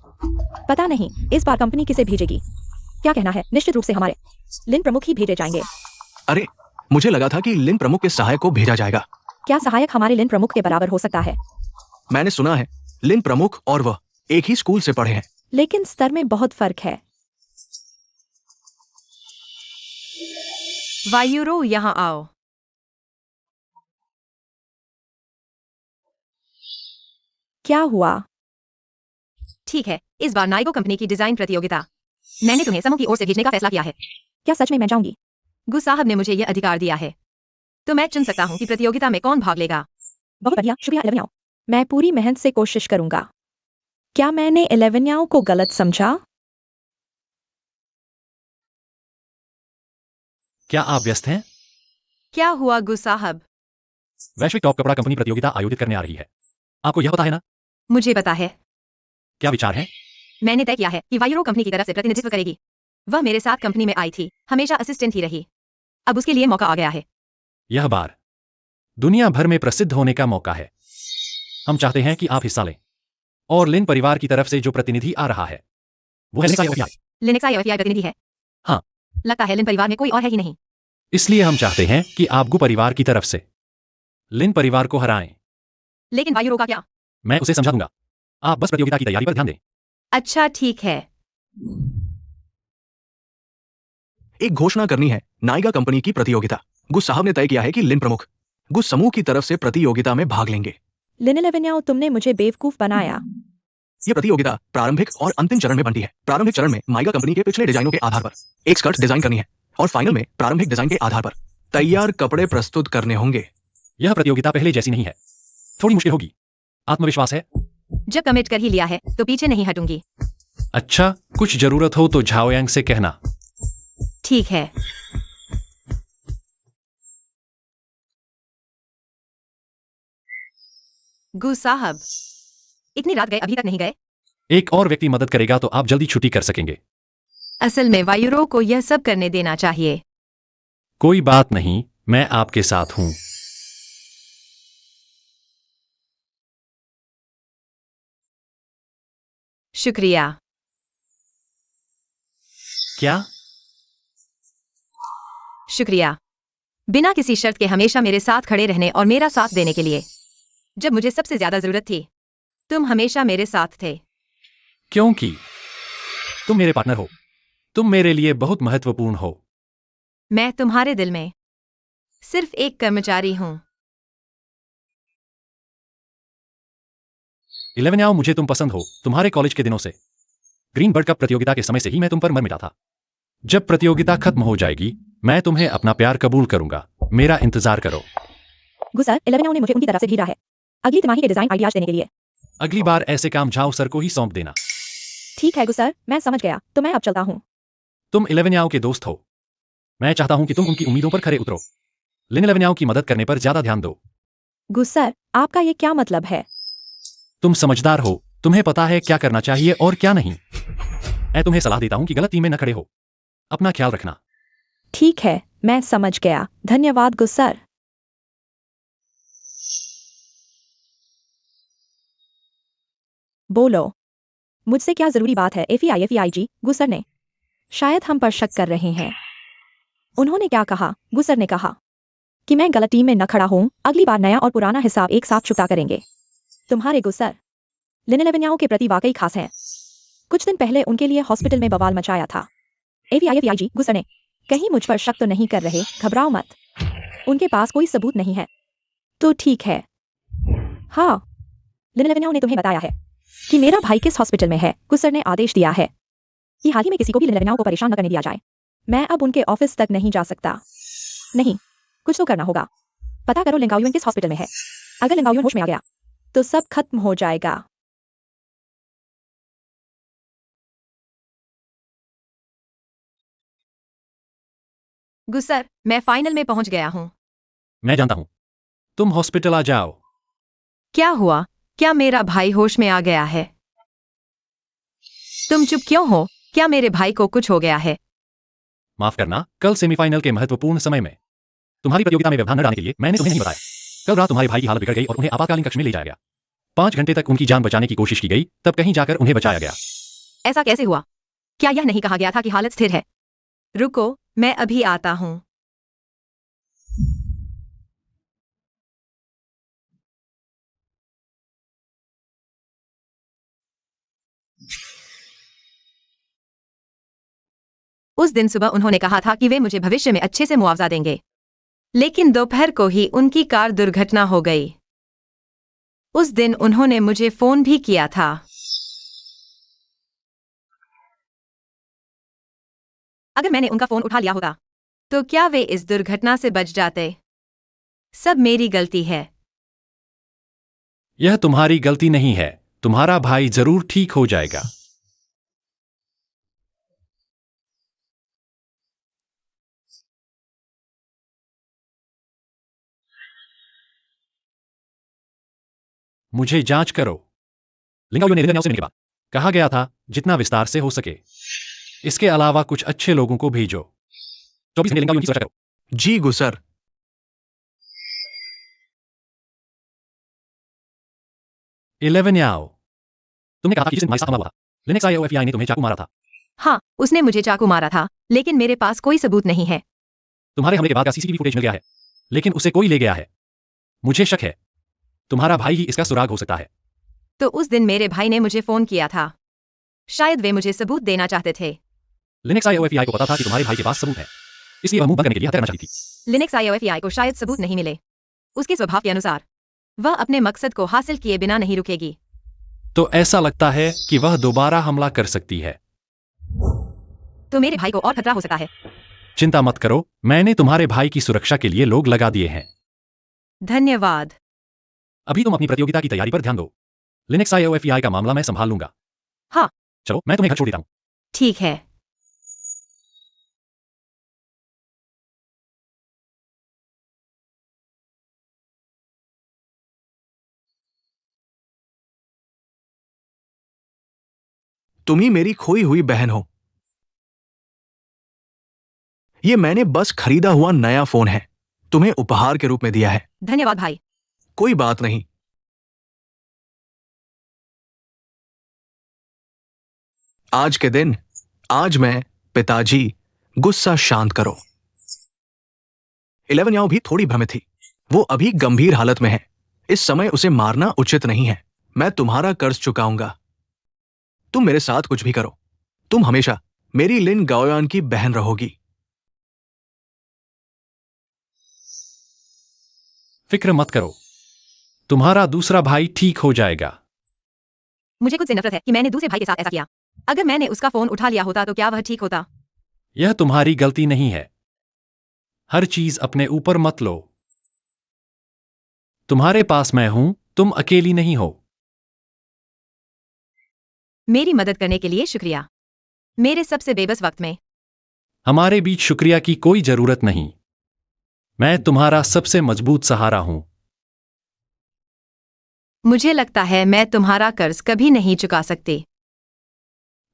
पता नहीं इस बार कंपनी किसे भेजेगी। क्या कहना है? निश्चित रूप से हमारे लिन प्रमुख ही भेजे जाएंगे। अरे, मुझे लगा था कि लिन प्रमुख के सहायक को भेजा जाएगा। क्या सहायक हमारे लिन प्रमुख के बराबर हो सकता है? मैंने सुना है लिन प्रमुख और वह एक ही स्कूल से पढ़े हैं। लेकिन स्तर में बहुत फर्क है। वायुरो, यहाँ आओ। क्या हुआ? ठीक है, इस बार नाइगो कंपनी की डिजाइन प्रतियोगिता मैंने तुम्हें समूह की ओर से भेजने का फैसला किया है। क्या सच में मैं जाऊंगी? गु साहब ने मुझे यह अधिकार दिया है, तो मैं चुन सकता हूँ कि प्रतियोगिता में कौन भाग लेगा। बहुत बढ़िया, शुक्रिया 11 याओ। मैं पूरी मेहनत से कोशिश करूंगा। क्या मैंने 11 याओ को गलत समझा? क्या आप व्यस्त हैं? क्या हुआ गु साहब? वैश्विक टॉप कपड़ा कंपनी प्रतियोगिता आयोजित करने आ रही है। आपको यह पता है ना? मुझे पता है। क्या विचार है? मैंने तय किया है कि वायुरो कंपनी की तरफ से प्रतिनिधित्व करेगी। वह मेरे साथ कंपनी में आई थी, हमेशा असिस्टेंट ही रही। अब उसके लिए मौका आ गया है। यह बार दुनिया भर में प्रसिद्ध होने का मौका है। हम चाहते हैं कि आप हिस्सा लें। और लिन परिवार की तरफ से जो प्रतिनिधि आ रहा है वो है लिनक्स IOFI प्रतिनिधि है। हाँ। लगता है लिन परिवार में कोई और है ही नहीं। इसलिए हम चाहते हैं कि आप गु परिवार की तरफ से लिन परिवार को हराएं। लेकिन वायुरो का क्या? मैं उसे समझा दूंगा। आप बस प्रतियोगिता की तैयारी पर ध्यान दें। अच्छा ठीक है। एक घोषणा करनी है। नाइगा कंपनी की प्रतियोगिता। गु साहब ने तय किया है कि लिन प्रमुख गु समूह की तरफ से प्रतियोगिता में भाग लेंगे। लिन 11 याओ, तुमने मुझे बेवकूफ बनाया। यह प्रतियोगिता प्रारंभिक और अंतिम चरण में बनती है। प्रारंभिक चरण में नाइगा कंपनी के पिछले डिजाइनों के आधार पर एक स्कर्ट डिजाइन करनी है और फाइनल में प्रारंभिक डिजाइन के आधार पर तैयार कपड़े प्रस्तुत करने होंगे। यह प्रतियोगिता पहले जैसी नहीं है, थोड़ी मुश्किल होगी। आत्मविश्वास है? जब कमिट कर ही लिया है तो पीछे नहीं हटूंगी। अच्छा, कुछ जरूरत हो तो झाओयांग से कहना। ठीक है। गु साहब, इतनी रात गए अभी तक नहीं गए? एक और व्यक्ति मदद करेगा तो आप जल्दी छुट्टी कर सकेंगे। असल में वायुरो को यह सब करने देना चाहिए। कोई बात नहीं, मैं आपके साथ हूं। शुक्रिया। क्या? शुक्रिया, बिना किसी शर्त के हमेशा मेरे साथ खड़े रहने और मेरा साथ देने के लिए। जब मुझे सबसे ज्यादा जरूरत थी, तुम हमेशा मेरे साथ थे। क्योंकि तुम मेरे पार्टनर हो। तुम मेरे लिए बहुत महत्वपूर्ण हो। मैं तुम्हारे दिल में सिर्फ एक कर्मचारी हूं। 11 याओ, मुझे तुम पसंद हो तुम्हारे कॉलेज के दिनों से। ग्रीन बर्ड कप प्रतियोगिता के समय से ही मैं तुम पर मर मिटा था। जब प्रतियोगिता खत्म हो जाएगी, मैं तुम्हें अपना प्यार कबूल करूंगा। मेरा इंतजार करो। गु सर, 11 याओ ने मुझे उनकी तरफ से भेजा है अगली तिमाही के डिजाइन आइडियाज देने के लिए। अगली बार ऐसे काम झाओ सर को ही सौंप देना। ठीक है गुसर, मैं समझ गया, तो मैं अब चलता हूँ। तुम इलेवेनियाओं के दोस्त हो। मैं चाहता हूं कि तुम उनकी उम्मीदों पर खरे उतरो। लिन इलेवेनियाओं की मदद करने पर ज्यादा ध्यान दो। गुसर, आपका ये क्या मतलब है? तुम समझदार हो, तुम्हें पता है क्या करना चाहिए और क्या नहीं। मैं तुम्हें सलाह देता हूं कि गलत टीम में न खड़े हो। अपना ख्याल रखना। ठीक है, मैं समझ गया, धन्यवाद गुसर। बोलो, मुझसे क्या जरूरी बात है? एफईआई जी, गुसर ने। शायद हम पर शक कर रहे हैं। उन्होंने क्या कहा? गुसर ने कहा कि मैं गलत टीम में न खड़ा हूं, अगली बार नया और पुराना हिसाब एक साथ चुकता करेंगे। तुम्हारे गुसर लिन लेवेनियाओं के प्रति वाकई खास हैं। कुछ दिन पहले उनके लिए हॉस्पिटल में बवाल मचाया था। एफईआई जी, गुसर ने। कहीं मुझ पर शक तो नहीं कर रहे? घबराओ मत, उनके पास कोई सबूत नहीं है। तो ठीक है। हाँ, लिन लेवेनियाओं ने तुम्हें बताया है कि मेरा भाई किस हॉस्पिटल में है। गुसर ने आदेश दिया है कि हाल ही में किसी को भी लिन लेवेनियाओं को परेशान न करने दिया जाए। मैं अब उनके ऑफिस तक नहीं जा सकता। नहीं, कुछ तो करना होगा। पता करो लिंगाओयुन किस हॉस्पिटल में है। अगर लिंगाओयुन होश में आ गया तो सब खत्म हो जाएगा। गुस्सर, मैं फाइनल में पहुंच गया हूं। मैं जानता हूं। तुम हॉस्पिटल आ जाओ। क्या हुआ? क्या मेरा भाई होश में आ गया है? तुम चुप क्यों हो? क्या मेरे भाई को कुछ हो गया है? माफ करना, कल सेमीफाइनल के महत्वपूर्ण समय में तुम्हारी प्रतियोगिता में व्यवधान न डालने के लिए मैंने तुम्हें नहीं बताया। कल रात तुम्हारे भाई की हालत बिगड़ गई और उन्हें आपातकालीन कक्ष में ले जाया गया। 5 घंटे तक उनकी जान बचाने की कोशिश की गई, तब कहीं जाकर उन्हें बचाया गया। ऐसा कैसे हुआ? क्या यह नहीं कहा गया था कि हालत स्थिर है? रुको, मैं अभी आता हूं। उस दिन सुबह उन्होंने कहा था कि वे मुझे भविष्य में अच्छे से मुआवजा देंगे, लेकिन दोपहर को ही उनकी कार दुर्घटना हो गई। उस दिन उन्होंने मुझे फोन भी किया था। अगर मैंने उनका फोन उठा लिया होता तो क्या वे इस दुर्घटना से बच जाते? सब मेरी गलती है। यह तुम्हारी गलती नहीं है। तुम्हारा भाई जरूर ठीक हो जाएगा। मुझे जांच करो। लिंगाओयुन ने निर्णय से मिलने के बाद कहा गया था, जितना विस्तार से हो सके। इसके अलावा कुछ अच्छे लोगों को भेजो। 24 घंटे लिंगाओयुन की सुरक्षा करो। जी गुसर। इलेवेनियाओ, तुमने कहा था कि जिस दिन तुम्हारे साथ हमला हुआ था, लिनक्स आईओएफईआई ने तुम्हें चाकू मारा था। हाँ, उसने मुझे चाकू मारा था, लेकिन मेरे पास कोई सबूत नहीं है। तुम्हारे हमले के बाद का सीसीटीवी फुटेज मिल गया है, लेकिन उसे कोई ले गया है। मुझे शक है तुम्हारा भाई ही इसका सुराग हो सकता है। तो उस दिन मेरे भाई ने मुझे फोन किया था। शायद वे मुझे सबूत देना चाहते थे। लिनक्स आईओएफईआई को पता था कि तुम्हारे भाई के पास सबूत है, इसलिए वह मुंह बंद करने के लिए हत्या करना चाहती थी। लिनक्स आईओएफईआई को शायद सबूत नहीं मिले। उसके स्वभाव के अनुसार वह अपने मकसद को हासिल किए बिना नहीं रुकेगी। तो ऐसा लगता है कि वह दोबारा हमला कर सकती है। तो मेरे भाई को और खतरा हो सकता है। चिंता मत करो, मैंने तुम्हारे भाई की सुरक्षा के लिए लोग लगा दिए हैं। धन्यवाद। अभी तुम अपनी प्रतियोगिता की तैयारी पर ध्यान दो। लिनक्स आईओएफईआई का मामला मैं संभाल लूंगा। हाँ। चलो, मैं तुम्हें घर छोड़ देता हूँ। ठीक है। तुम ही मेरी खोई हुई बहन हो। ये मैंने बस खरीदा हुआ नया फोन है, तुम्हें उपहार के रूप में दिया है। धन्यवाद भाई। कोई बात नहीं। आज के दिन, आज मैं, पिताजी, गुस्सा शांत करो। इलेवेनियाओ भी थोड़ी भ्रमित थी। वो अभी गंभीर हालत में है। इस समय उसे मारना उचित नहीं है। मैं तुम्हारा कर्ज चुकाऊंगा। तुम मेरे साथ कुछ भी करो, तुम हमेशा मेरी लिन गाओयान की बहन रहोगी। फिक्र मत करो, तुम्हारा दूसरा भाई ठीक हो जाएगा। मुझे खुद से नफरत है कि मैंने दूसरे भाई के साथ ऐसा किया। अगर मैंने उसका फोन उठा लिया होता तो क्या वह ठीक होता? यह तुम्हारी गलती नहीं है। हर चीज अपने ऊपर मत लो। तुम्हारे पास मैं हूं, तुम अकेली नहीं हो। मेरी मदद करने के लिए शुक्रिया। मेरे सबसे बेबस वक्त में। हमारे बीच शुक्रिया की कोई जरूरत नहीं। मैं तुम्हारा सबसे मजबूत सहारा हूं। मुझे लगता है मैं तुम्हारा कर्ज कभी नहीं चुका सकती।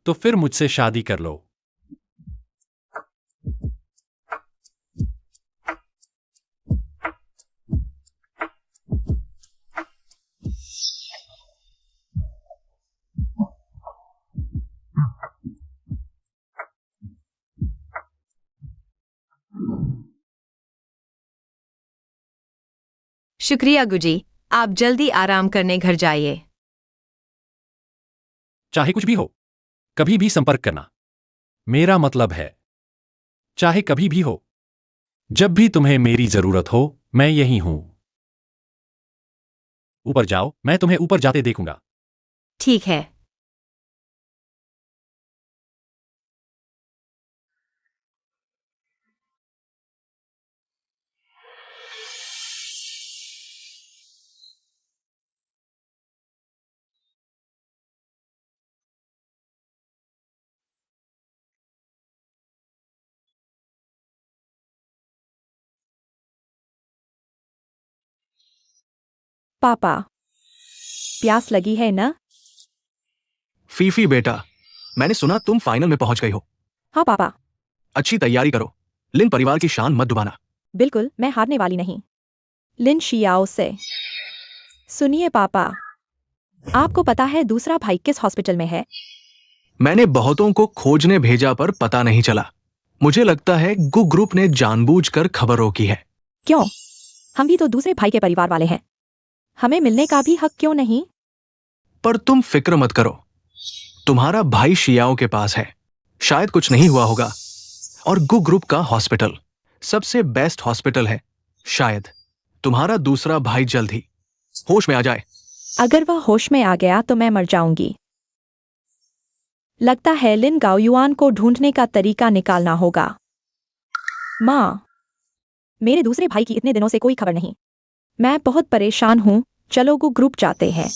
तो फिर मुझसे शादी कर लो। शुक्रिया गुजी, आप जल्दी आराम करने घर जाइए। चाहे कुछ भी हो, कभी भी संपर्क करना। मेरा मतलब है, चाहे कभी भी हो, जब भी तुम्हें मेरी जरूरत हो, मैं यही हूं। ऊपर जाओ, मैं तुम्हें ऊपर जाते देखूंगा। ठीक है। पापा, प्यास लगी है ना? फीफी बेटा, मैंने सुना तुम फाइनल में पहुंच गई हो। हाँ पापा, अच्छी तैयारी करो। लिन परिवार की शान मत डुबाना। बिल्कुल, मैं हारने वाली नहीं। लिन शियाओ से। सुनिए पापा, आपको पता है दूसरा भाई किस हॉस्पिटल में है? मैंने बहुतों को खोजने भेजा पर पता नहीं चला। मुझे लगता है गु ग्रुप ने जानबूझकर खबर रोकी है। क्यों? हम भी तो दूसरे भाई के परिवार वाले हैं। हमें मिलने का भी हक क्यों नहीं? पर तुम फिक्र मत करो, तुम्हारा भाई शियाओ के पास है। शायद कुछ नहीं हुआ होगा। और गु ग्रुप का हॉस्पिटल सबसे बेस्ट हॉस्पिटल है। शायद तुम्हारा दूसरा भाई जल्द ही होश में आ जाए। अगर वह होश में आ गया तो मैं मर जाऊंगी। लगता है लिन गाओयुआन को ढूंढने का तरीका निकालना होगा। माँ, मेरे दूसरे भाई की इतने दिनों से कोई खबर नहीं। मैं बहुत परेशान हूं। चलो गु ग्रुप जाते हैं।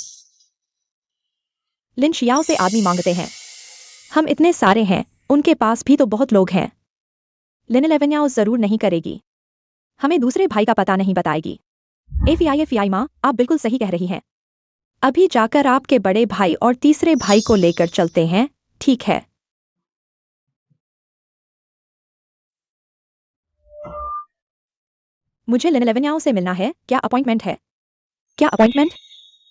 लिन शियाओ से आदमी मांगते हैं। हम इतने सारे हैं, उनके पास भी तो बहुत लोग हैं। लिन लेवेन्याओ जरूर नहीं करेगी। हमें दूसरे भाई का पता नहीं बताएगी। एफआई माँ, आप बिल्कुल सही कह रही हैं। अभी जाकर आपके बड़े भाई और तीसरे भाई को लेकर चलते हैं, ठीक है? मुझे लिन लेवेन्याओ से मिलना है। क्या अपॉइंटमेंट है? क्या अपॉइंटमेंट?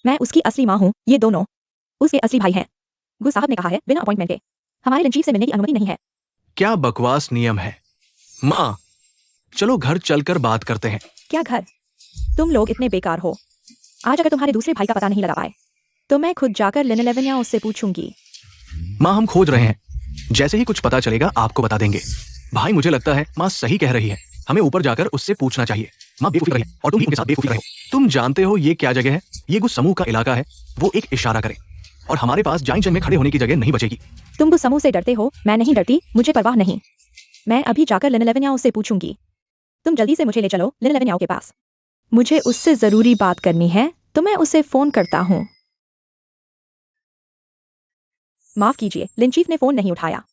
मैं उसकी असली माँ हूँ, ये दोनों उसके असली भाई हैं। गु साहब ने कहा है बिना अपॉइंटमेंट के हमारे लिन चीफ से मिलने की अनुमति नहीं है। क्या बकवास नियम है। माँ, चलो घर चलकर बात करते हैं। क्या घर? तुम लोग इतने बेकार हो। आज अगर तुम्हारे दूसरे भाई का पता नहीं लगा पाए तो मैं खुद जाकर लिन लेवेन्याओ से पूछूंगी। माँ, हम खोज रहे हैं। जैसे ही कुछ पता चलेगा आपको बता देंगे। भाई, मुझे लगता है माँ सही कह रही है। हमें ऊपर जाकर उससे पूछना चाहिए। माँ बेवकूफी रहे और तुम भी उनके साथ बेवकूफी रहे। तुम जानते हो ये क्या जगह है? ये कुछ समूह का इलाका है। वो एक इशारा करे और हमारे पास जाइन चेन में खड़े होने की जगह नहीं बचेगी। तुम कुछ समूह से डरते हो, मैं नहीं डरती, मुझे परवाह नहीं। मैं अभी जाकर लिन लेवेन्याओ से पूछूंगी। तुम जल्दी से मुझे ले चलो लिन लेवेन्याओ के पास। मुझे उससे जरूरी बात करनी है, तो मैं उसे फोन करता हूँ। माफ कीजिए, लिन चीफ ने फोन नहीं उठाया।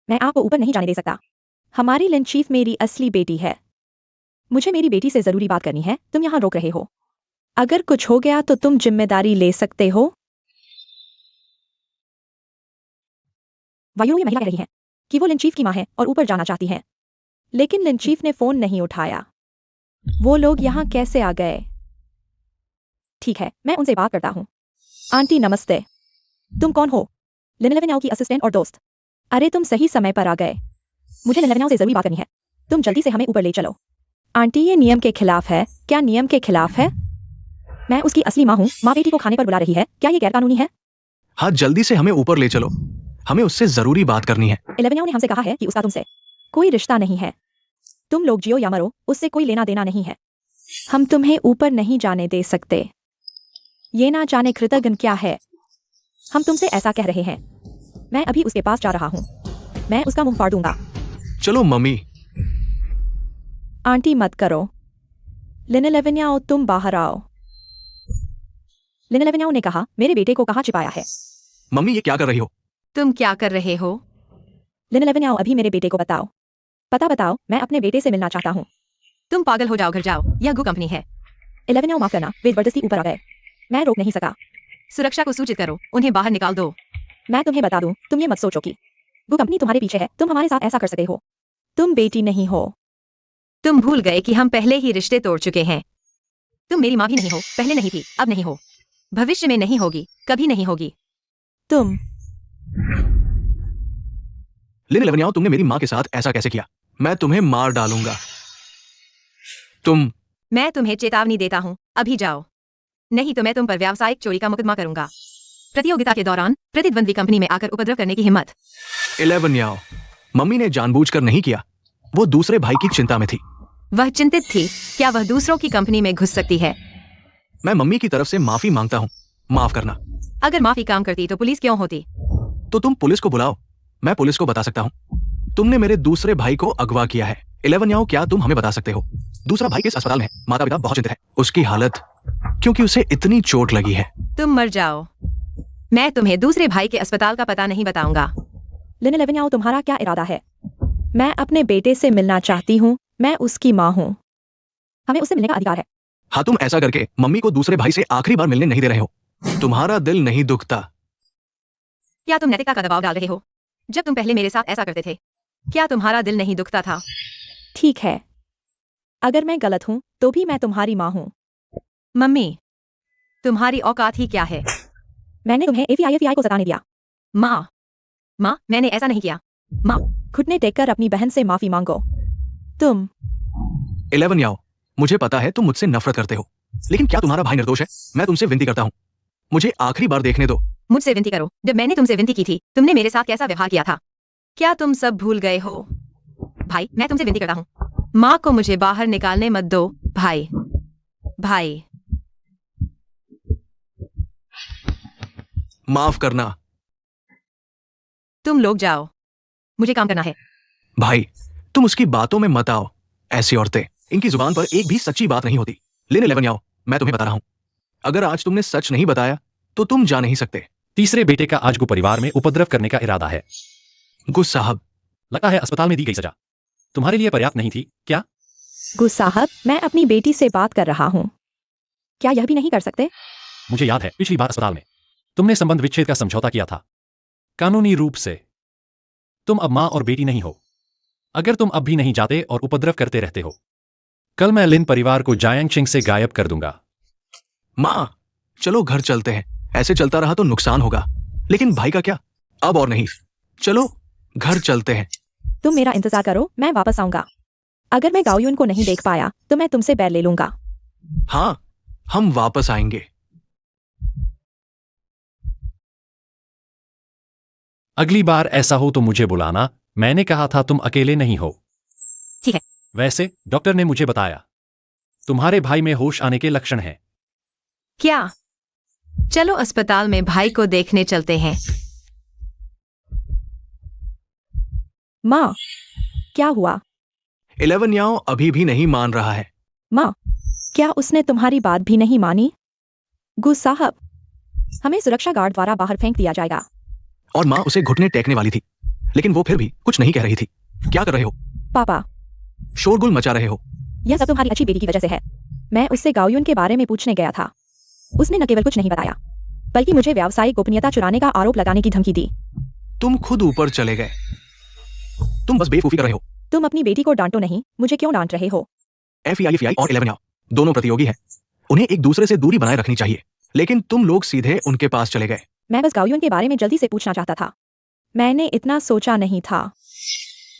मैं आपको ऊपर नहीं जाने दे सकता। हमारी लिन चीफ मेरी असली बेटी है। मुझे मेरी बेटी से जरूरी बात करनी है। तुम यहाँ रोक रहे हो। अगर कुछ हो गया तो तुम जिम्मेदारी ले सकते हो। वायु, ये महिला कह रही है कि वो लिन चीफ की माँ है और ऊपर जाना चाहती है। लेकिन लिन चीफ ने फोन नहीं उठाया। वो लोग यहाँ कैसे आ गए? ठीक है, मैं उनसे बात करता हूँ। आंटी नमस्ते। तुम कौन हो? लिन लेवेन्याओ की असिस्टेंट और दोस्त। अरे तुम सही समय पर आ गए। मुझे लिन लेवेन्याओ से जरूरी बात करनी है। तुम जल्दी से हमें ऊपर ले चलो। आंटी, ये नियम के खिलाफ है। क्या नियम के खिलाफ है? मैं उसकी असली माँ हूँ। माँ बेटी को खाने पर बुला रही है, क्या ये गैरकानूनी है? हाँ, जल्दी से हमें ऊपर ले चलो। हमें उससे जरूरी बात करनी है। लेवेन्याओ ने हमसे कहा है कि उसका तुमसे कोई रिश्ता नहीं है। तुम लोग जियो या मरो, उससे कोई लेना देना नहीं है। हम तुम्हें ऊपर नहीं जाने दे सकते। ये ना जाने कृतज्ञ क्या है। हम तुमसे ऐसा कह रहे हैं। मैं अभी उसके पास जा रहा हूँ। मैं उसका मुंह फाड़ दूंगा। चलो मम्मी। आंटी मत करो। लिन लेवेन्याओ, तुम बाहर आओ। लिन लेवेन्याओ ने कहा मेरे बेटे को कहाँ छिपाया है? मम्मी, ये क्या कर रही हो? तुम क्या कर रहे हो? लिन 11 आओ, अभी मेरे बेटे को बताओ। पता बताओ, मैं अपने बेटे से मिलना चाहता हूँ। तुम पागल हो जाओ, घर जाओ, यह गु कंपनी है। 11 आओ, माफ करना, वे जबरदस्ती ऊपर आ गए। मैं रोक नहीं सका। सुरक्षा को सूचित करो, उन्हें बाहर निकाल दो। मैं तुम्हें बता दूं, तुम ये मत सोचो कि वो कंपनी तुम्हारे पीछे है, तुम हमारे साथ ऐसा कर सकते हो। तुम बेटी नहीं हो। तुम भूल गए कि हम पहले ही रिश्ते तोड़ चुके हैं। तुम मेरी माँ भी नहीं हो, पहले नहीं थी, अब नहीं हो, भविष्य में नहीं होगी, कभी नहीं होगी। तुम लिन 11 याओ, तुमने मेरी माँ के साथ ऐसा कैसे किया? मैं तुम्हें मार डालूंगा। तुम मैं तुम्हें चेतावनी देता हूँ, अभी जाओ, नहीं तो मैं तुम पर व्यावसायिक चोरी का मुकदमा करूंगा। प्रतियोगिता के दौरान प्रतिद्वंदी कंपनी में आकर उपद्रव करने की हिम्मत। 11 याओ, मम्मी ने जानबूझकर नहीं किया, वो दूसरे भाई की चिंता में थी। वह चिंतित थी, क्या वह दूसरों की कंपनी में घुस सकती है? मैं मम्मी की तरफ से माफी मांगता हूँ, माफ करना। अगर माफी काम करती तो पुलिस क्यों होती? तो तुम पुलिस को बुलाओ, मैं पुलिस को बता सकता हूँ। तुमने मेरे दूसरे भाई को अगवा किया है। 11 याओ, क्या तुम हमें बता सकते हो दूसरा भाई किस अस्पताल में है? माता पिता बहुत चिंतित है, उसकी हालत, क्योंकि उसे इतनी चोट लगी है। तुम मर जाओ, मैं तुम्हें दूसरे भाई के अस्पताल का पता नहीं बताऊंगा। लिन 11 आओ, तुम्हारा क्या इरादा है? मैं अपने बेटे से मिलना चाहती हूँ, मैं उसकी माँ हूँ, हमें उससे मिलने का अधिकार है। हाँ, तुम ऐसा करके मम्मी को दूसरे भाई से आखिरी बार मिलने नहीं दे रहे हो। तुम्हारा दिल नहीं दुखता? क्या तुम नैतिकता का दबाव डाल रहे हो? जब तुम पहले मेरे साथ ऐसा करते थे, क्या तुम्हारा दिल नहीं दुखता था? ठीक है, अगर मैं गलत हूँ तो भी मैं तुम्हारी माँ हूँ। मम्मी, तुम्हारी औकात ही क्या है? मैंने तुम्हें एफआई को सताने दिया। माँ, माँ, मैंने ऐसा नहीं किया। माँ, घुटने टेककर अपनी बहन से माफी मांगो। तुम 11 याओ, मुझे पता है तुम मुझसे नफरत करते हो, लेकिन क्या तुम्हारा भाई निर्दोष है? मैं तुमसे विनती करता हूँ, मुझे आखिरी बार देखने दो। मुझसे विनती करो, जब मैंने तुमसे विनती की थी, तुमने मेरे साथ कैसा व्यवहार किया था? क्या तुम सब भूल गए हो? भाई, मैं तुमसे विनती करता हूँ, माँ को मुझे बाहर निकालने मत दो। भाई, भाई, माफ करना। तुम लोग जाओ, मुझे काम करना है। भाई, तुम उसकी बातों में मत आओ। ऐसी औरतें, इनकी जुबान पर एक भी सच्ची बात नहीं होती। लिन 11 याओ, मैं तुम्हें बता रहा हूं, अगर आज तुमने सच नहीं बताया तो तुम जा नहीं सकते। तीसरे बेटे का आज को परिवार में उपद्रव करने का इरादा है। गुस साहब, लगता है अस्पताल में दी गई सजा तुम्हारे लिए पर्याप्त नहीं थी क्या? गुस साहब, मैं अपनी बेटी से बात कर रहा हूँ, क्या यह भी नहीं कर सकते? मुझे याद है पिछली बार अस्पताल में तुमने संबंध विच्छेद का समझौता किया था। कानूनी रूप से तुम अब माँ और बेटी नहीं हो। अगर तुम अब भी नहीं जाते और उपद्रव करते रहते हो, कल मैं लिन परिवार को जायांग से गायब कर दूंगा। माँ, चलो घर चलते हैं। ऐसे चलता रहा तो नुकसान होगा, लेकिन भाई का क्या? अब और नहीं, चलो घर चलते हैं। तुम मेरा इंतजार करो, मैं वापस आऊंगा। अगर मैं गाओयुन को नहीं देख पाया तो मैं तुमसे बैर ले लूंगा। हाँ, हम वापस आएंगे। अगली बार ऐसा हो तो मुझे बुलाना, मैंने कहा था तुम अकेले नहीं हो। ठीक है। वैसे डॉक्टर ने मुझे बताया तुम्हारे भाई में होश आने के लक्षण हैं। क्या? चलो अस्पताल में भाई को देखने चलते हैं। माँ, क्या हुआ? 11 याओ अभी भी नहीं मान रहा है। माँ, क्या उसने तुम्हारी बात भी नहीं मानी? गुस साहब, हमें सुरक्षा गार्ड द्वारा बाहर फेंक दिया जाएगा। और माँ उसे घुटने टेकने वाली थी, लेकिन वो फिर भी कुछ नहीं कह रही थी। क्या कर रहे हो? पापा, शोरगुल मचा रहे हो। यह सब तुम्हारी अच्छी बेटी की वजह से है। मैं उससे गाओयुन के बारे में पूछने गया था, उसने न केवल कुछ नहीं बताया, बल्कि मुझे व्यावसायिक गोपनीयता चुराने का आरोप लगाने की धमकी दी। तुम खुद ऊपर चले गए। तुम बस बेवकूफी कर रहे हो। तुम अपनी बेटी को डांटो नहीं, मुझे क्यों डांट रहे हो? एफआई और 11 याओ दोनों प्रतियोगी हैं, उन्हें एक दूसरे से दूरी बनाए रखनी चाहिए, लेकिन तुम लोग सीधे उनके पास चले गए। मैं बस गाओयुन के बारे में जल्दी से पूछना चाहता था, मैंने इतना सोचा नहीं था।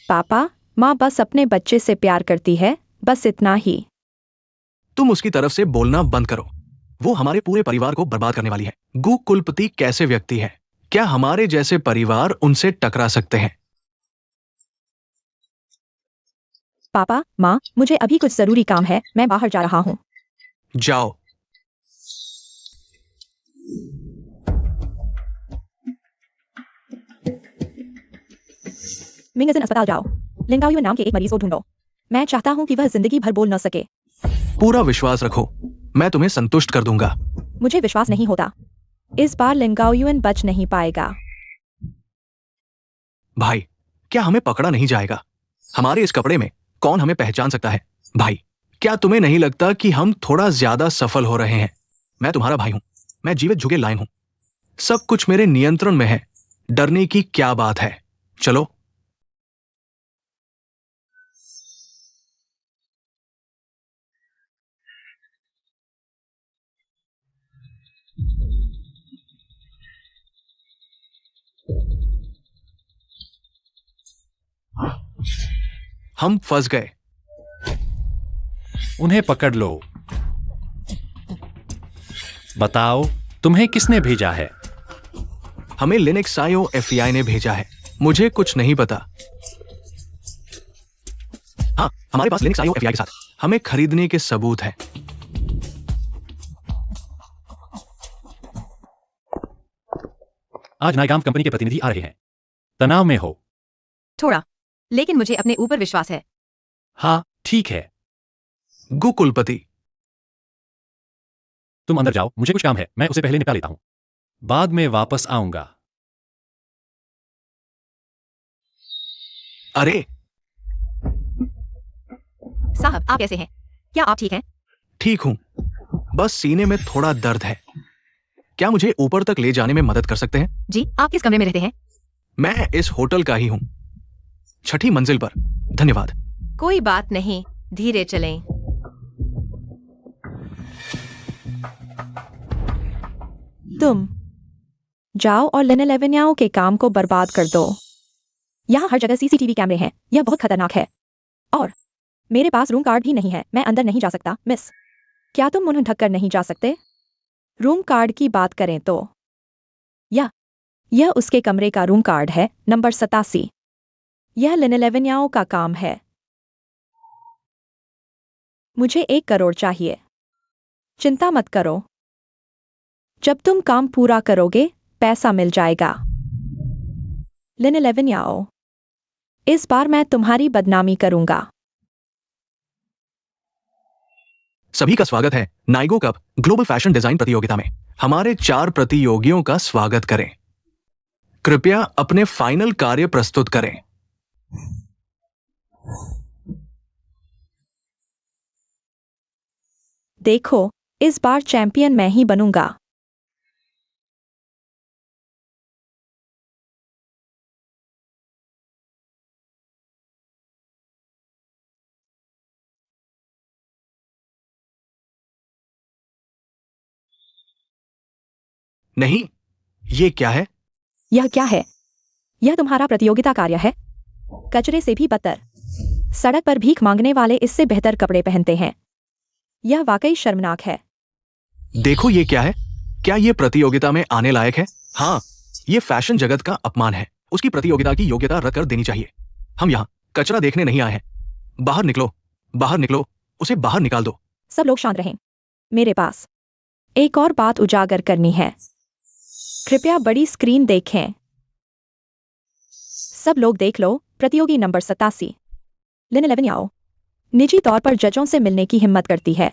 पापा, माँ बस अपने बच्चे से प्यार करती है, बस इतना ही। तुम उसकी तरफ से बोलना बंद करो, वो हमारे पूरे परिवार को बर्बाद करने वाली है। गु कुलपति कैसे व्यक्ति है? क्या हमारे जैसे परिवार उनसे टकरा सकते हैं? पापा, माँ, मुझे अभी कुछ जरूरी काम है, मैं बाहर जा रहा हूँ। जाओ। मिंगजन अस्पताल जाओ, लिन गाओयुन नाम के एक मरीज को ढूंढो। मैं चाहता हूँ कि वह जिंदगी भर बोल न सके। पूरा विश्वास रखो, मैं तुम्हें संतुष्ट कर दूंगा। मुझे विश्वास नहीं होता, इस बार लिन गाओयुन बच नहीं पाएगा। भाई, क्या हमें पकड़ा नहीं जाएगा? हमारे इस कपड़े में कौन हमें पहचान सकता है? भाई, क्या तुम्हें नहीं लगता कि हम थोड़ा ज्यादा सफल हो रहे हैं? मैं तुम्हारा भाई हूं, मैं जीवित जुगे लायन हूं, सब कुछ मेरे नियंत्रण में है, डरने की क्या बात है? चलो। हम फंस गए। उन्हें पकड़ लो। बताओ, तुम्हें किसने भेजा है? हमें लिनक्स आईओ एफईआई ने भेजा है। मुझे कुछ नहीं पता। हाँ, हमारे पास लिनक्स आईओ एफईआई के साथ हमें खरीदने के सबूत हैं। आज नाइगाम कंपनी के प्रतिनिधि आ रहे हैं। तनाव में हो? थोड़ा, लेकिन मुझे अपने ऊपर विश्वास है। हाँ, ठीक है। गु कुलपति। तुम अंदर जाओ, मुझे कुछ काम है, मैं उसे पहले निपटा लेता हूं। बाद में वापस आऊंगा। अरे, साहब, आप कैसे हैं? क्या आप ठीक हैं? ठीक हूं, बस सीने में थोड़ा दर्द है। क्या मुझे ऊपर तक ले जाने में मदद कर सकते हैं? जी, आप किस कमरे में रहते हैं? मैं इस होटल का ही हूं, 6ठी मंजिल पर। धन्यवाद। कोई बात नहीं, धीरे चलें। तुम जाओ और लिन लेवेनियाओं के काम को बर्बाद कर दो। यहाँ हर जगह सीसीटीवी कैमरे हैं, यह बहुत खतरनाक है। और मेरे पास रूम कार्ड भी नहीं है, मैं अंदर नहीं जा सकता। मिस, क्या तुम उन्हें ढककर नहीं जा सकते? रूम कार्ड की बात करें तो यह उसके कमरे का रूम कार्ड है, नंबर 87। यह लिन लेवेनियाओं का काम है। मुझे 1 करोड़ चाहिए। चिंता मत करो, जब तुम काम पूरा करोगे पैसा मिल जाएगा। लिन लेवेनियाओ, इस बार मैं तुम्हारी बदनामी करूंगा। सभी का स्वागत है नाइगो कप ग्लोबल फैशन डिजाइन प्रतियोगिता में। हमारे 4 प्रतियोगियों का स्वागत करें। कृपया अपने फाइनल कार्य प्रस्तुत करें। देखो, इस बार चैंपियन मैं ही बनूंगा। नहीं, ये क्या है? यह क्या है? यह तुम्हारा प्रतियोगिता कार्य है? कचरे से भी बदतर। सड़क पर भीख मांगने वाले इससे बेहतर कपड़े पहनते हैं। यह वाकई शर्मनाक है। देखो ये क्या है? क्या ये प्रतियोगिता में आने लायक है? हाँ, ये फैशन जगत का अपमान है। उसकी प्रतियोगिता की योग्यता रद्द कर देनी चाहिए। हम यहाँ कचरा देखने नहीं आए हैं। बाहर निकलो, बाहर निकलो, उसे बाहर निकाल दो। सब लोग शांत रहें। मेरे पास एक और बात उजागर करनी है। कृपया बड़ी स्क्रीन देखें। सब लोग देख लो, प्रतियोगी नंबर 87 लिन लेवेनियाओ निजी तौर पर जजों से मिलने की हिम्मत करती है।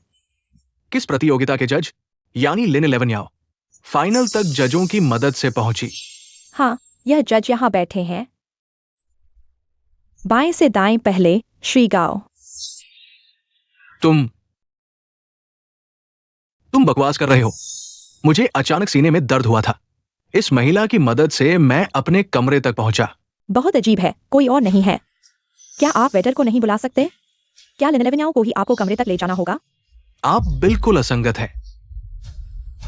किस प्रतियोगिता के जज? यानी लिन लेवेनियाओ फाइनल तक जजों की मदद से पहुंची। हाँ, यह जज यहाँ बैठे हैं। बाएं से दाएं पहले श्री गाओ। तुम बकवास कर रहे हो। मुझे अचानक सीने में दर्द हुआ था। इस महिला की मदद से मैं अपने कमरे तक पहुंचा। बहुत अजीब है, कोई और नहीं है। क्या आप वेटर को नहीं बुला सकते? क्या लिन लेवेनियाओ को ही आपको कमरे तक ले जाना होगा? आप बिल्कुल असंगत है।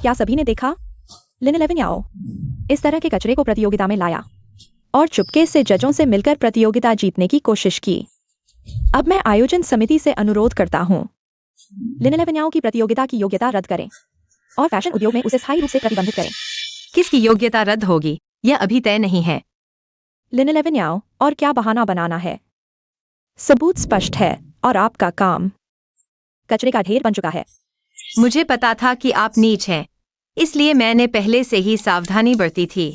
क्या सभी ने देखा? लिन लेवेनियाओ इस तरह के कचरे को प्रतियोगिता में लाया और चुपके से जजों से मिलकर प्रतियोगिता जीतने की कोशिश की। अब मैं आयोजन समिति से अनुरोध करता हूं, लिन लेवेनियाओ की प्रतियोगिता की योग्यता रद्द करें और फैशन उद्योग में उसे स्थायी रूप से प्रतिबंधित करें। किसकी योग्यता रद्द होगी, यह अभी तय नहीं है। लिन लेवेनियाओ, और क्या बहाना बनाना है? सबूत स्पष्ट है और आपका काम कचरे का ढेर बन चुका है। मुझे पता था कि आप नीच हैं, इसलिए मैंने पहले से ही सावधानी बरती थी।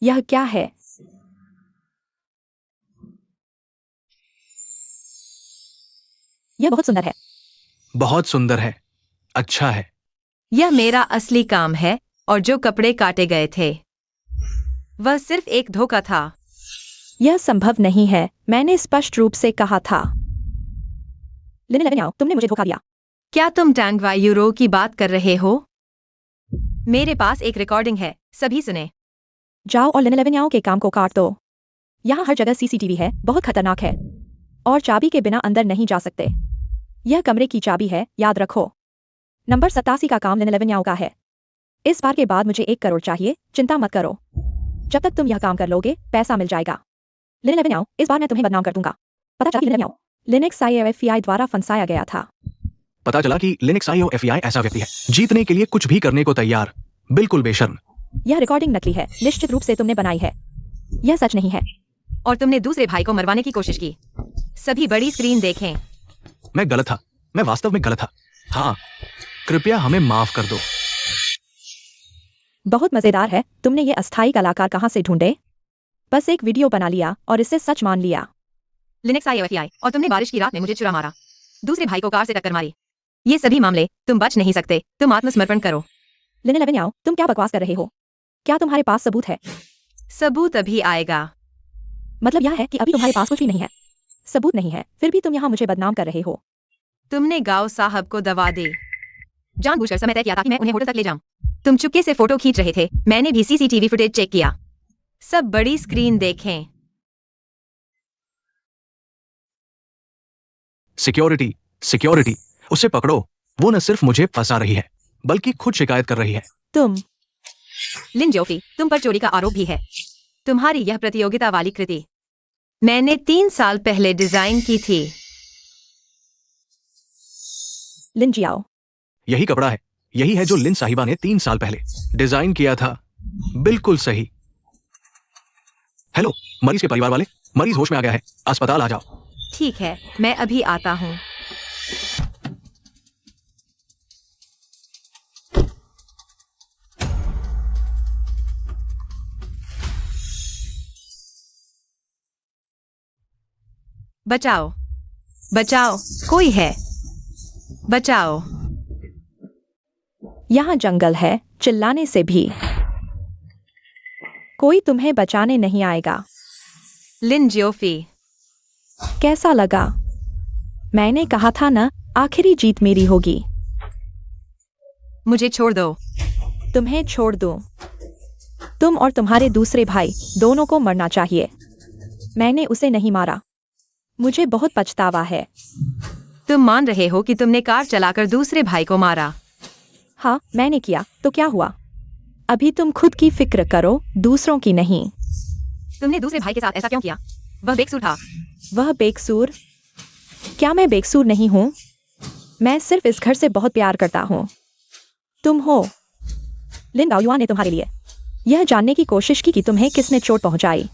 यह क्या है? यह बहुत सुंदर है। बहुत सुंदर है, अच्छा है। यह मेरा असली काम है और जो कपड़े काटे गए थे। वह सिर्फ एक धोखा था। यह संभव नहीं है, मैंने स्पष्ट रूप से कहा था। लिन 11 याओ, तुमने मुझे धोखा दिया। क्या तुम टैंग वाई यूरो की बात कर रहे हो? मेरे पास एक रिकॉर्डिंग है, सभी सुने। जाओ और लिन 11 याओ के काम को काट दो। यहाँ हर जगह सीसीटीवी है, बहुत खतरनाक है। और चाबी के बिना अंदर नहीं जा सकते। यह कमरे की चाबी है, याद रखो। नंबर 87 का काम लिन 11 याओ का है। इस बार के बाद मुझे 1 करोड़ चाहिए, चिंता मत करो। जब तक तुम यह काम कर लोगे, पैसा मिल जाएगा। लिन 11 याओ, इस बार मैं तुम्हें बदनाम कर दूंगा। पता चला कि लिन याओ लिनक्स IOFEI द्वारा फंसाया गया था। पता चला कि लिनक्स IOFEI ऐसा व्यक्ति है जीतने के लिए कुछ भी करने को तैयार, बिल्कुल बेशर्म। यह रिकॉर्डिंग नकली है, निश्चित रूप से तुमने बनाई है। यह सच नहीं है। और तुमने दूसरे भाई को मरवाने की कोशिश की। सभी बड़ी स्क्रीन देखें। मैं गलत था, मैं वास्तव में गलत था। हाँ, कृपया हमें माफ कर दो। बहुत मजेदार है, तुमने ये अस्थायी कलाकार कहाँ से ढूंढे? बस एक वीडियो बना लिया और इसे सच मान लिया। लिनक्स IOFEI, और तुमने बारिश की रात में मुझे चुरा मारा। दूसरे भाई को कार से टक्कर मारी। ये सभी मामले, तुम बच नहीं सकते, तुम आत्मसमर्पण करो। लिन 11 याओ, तुम क्या बकवास कर रहे हो? क्या तुम्हारे पास सबूत है? सबूत अभी आएगा। मतलब यह है कि अभी तुम्हारे पास कुछ भी नहीं है। सबूत नहीं है, फिर भी तुम यहाँ मुझे बदनाम कर रहे हो। तुमने गांव साहब को दवा दे। जानबूझकर समय तय किया था कि मैं उन्हें होटल तक ले जाऊं। तुम चुपके से फोटो खींच रहे थे, मैंने भी CCTV फुटेज चेक किया। सब बड़ी स्क्रीन देखें। सिक्योरिटी, सिक्योरिटी, उसे पकड़ो। वो न सिर्फ मुझे फंसा रही है, बल्कि खुद शिकायत कर रही है। तुम लिन जोफी, तुम पर चोरी का आरोप भी है। तुम्हारी यह प्रतियोगिता वाली कृति मैंने 3 साल पहले डिजाइन की थी। लिन जियाओ, यही कपड़ा है, यही है जो लिन साहिबा ने 3 साल पहले डिजाइन किया था। बिल्कुल सही। हेलो, मरीज के परिवार वाले, मरीज होश में आ गया है, अस्पताल आ जाओ। ठीक है, मैं अभी आता हूँ। बचाओ, बचाओ, कोई है, बचाओ। यहाँ जंगल है, चिल्लाने से भी कोई तुम्हें बचाने नहीं आएगा। लिन जोफी, कैसा लगा? मैंने कहा था ना, आखिरी जीत मेरी होगी। मुझे छोड़ दो। तुम्हें छोड़ दूं? तुम और तुम्हारे दूसरे भाई दोनों को मरना चाहिए। मैंने उसे नहीं मारा। मुझे बहुत पछतावा है। तुम मान रहे हो कि तुमने कार चलाकर दूसरे भाई को मारा? हाँ, मैंने किया, तो क्या हुआ? अभी तुम खुद की फिक्र करो, दूसरों की नहीं। तुमने दूसरे भाई के साथ ऐसा क्यों किया? वह बेकसूर था। वह बेकसूर? क्या मैं बेकसूर नहीं हूँ? मैं सिर्फ इस घर से बहुत प्यार करता हूँ। तुम हो। लिन गाओयुआ ने तुम्हारे लिए यह जानने की कोशिश की कि तुम्हें किसने चोट पहुंचाई।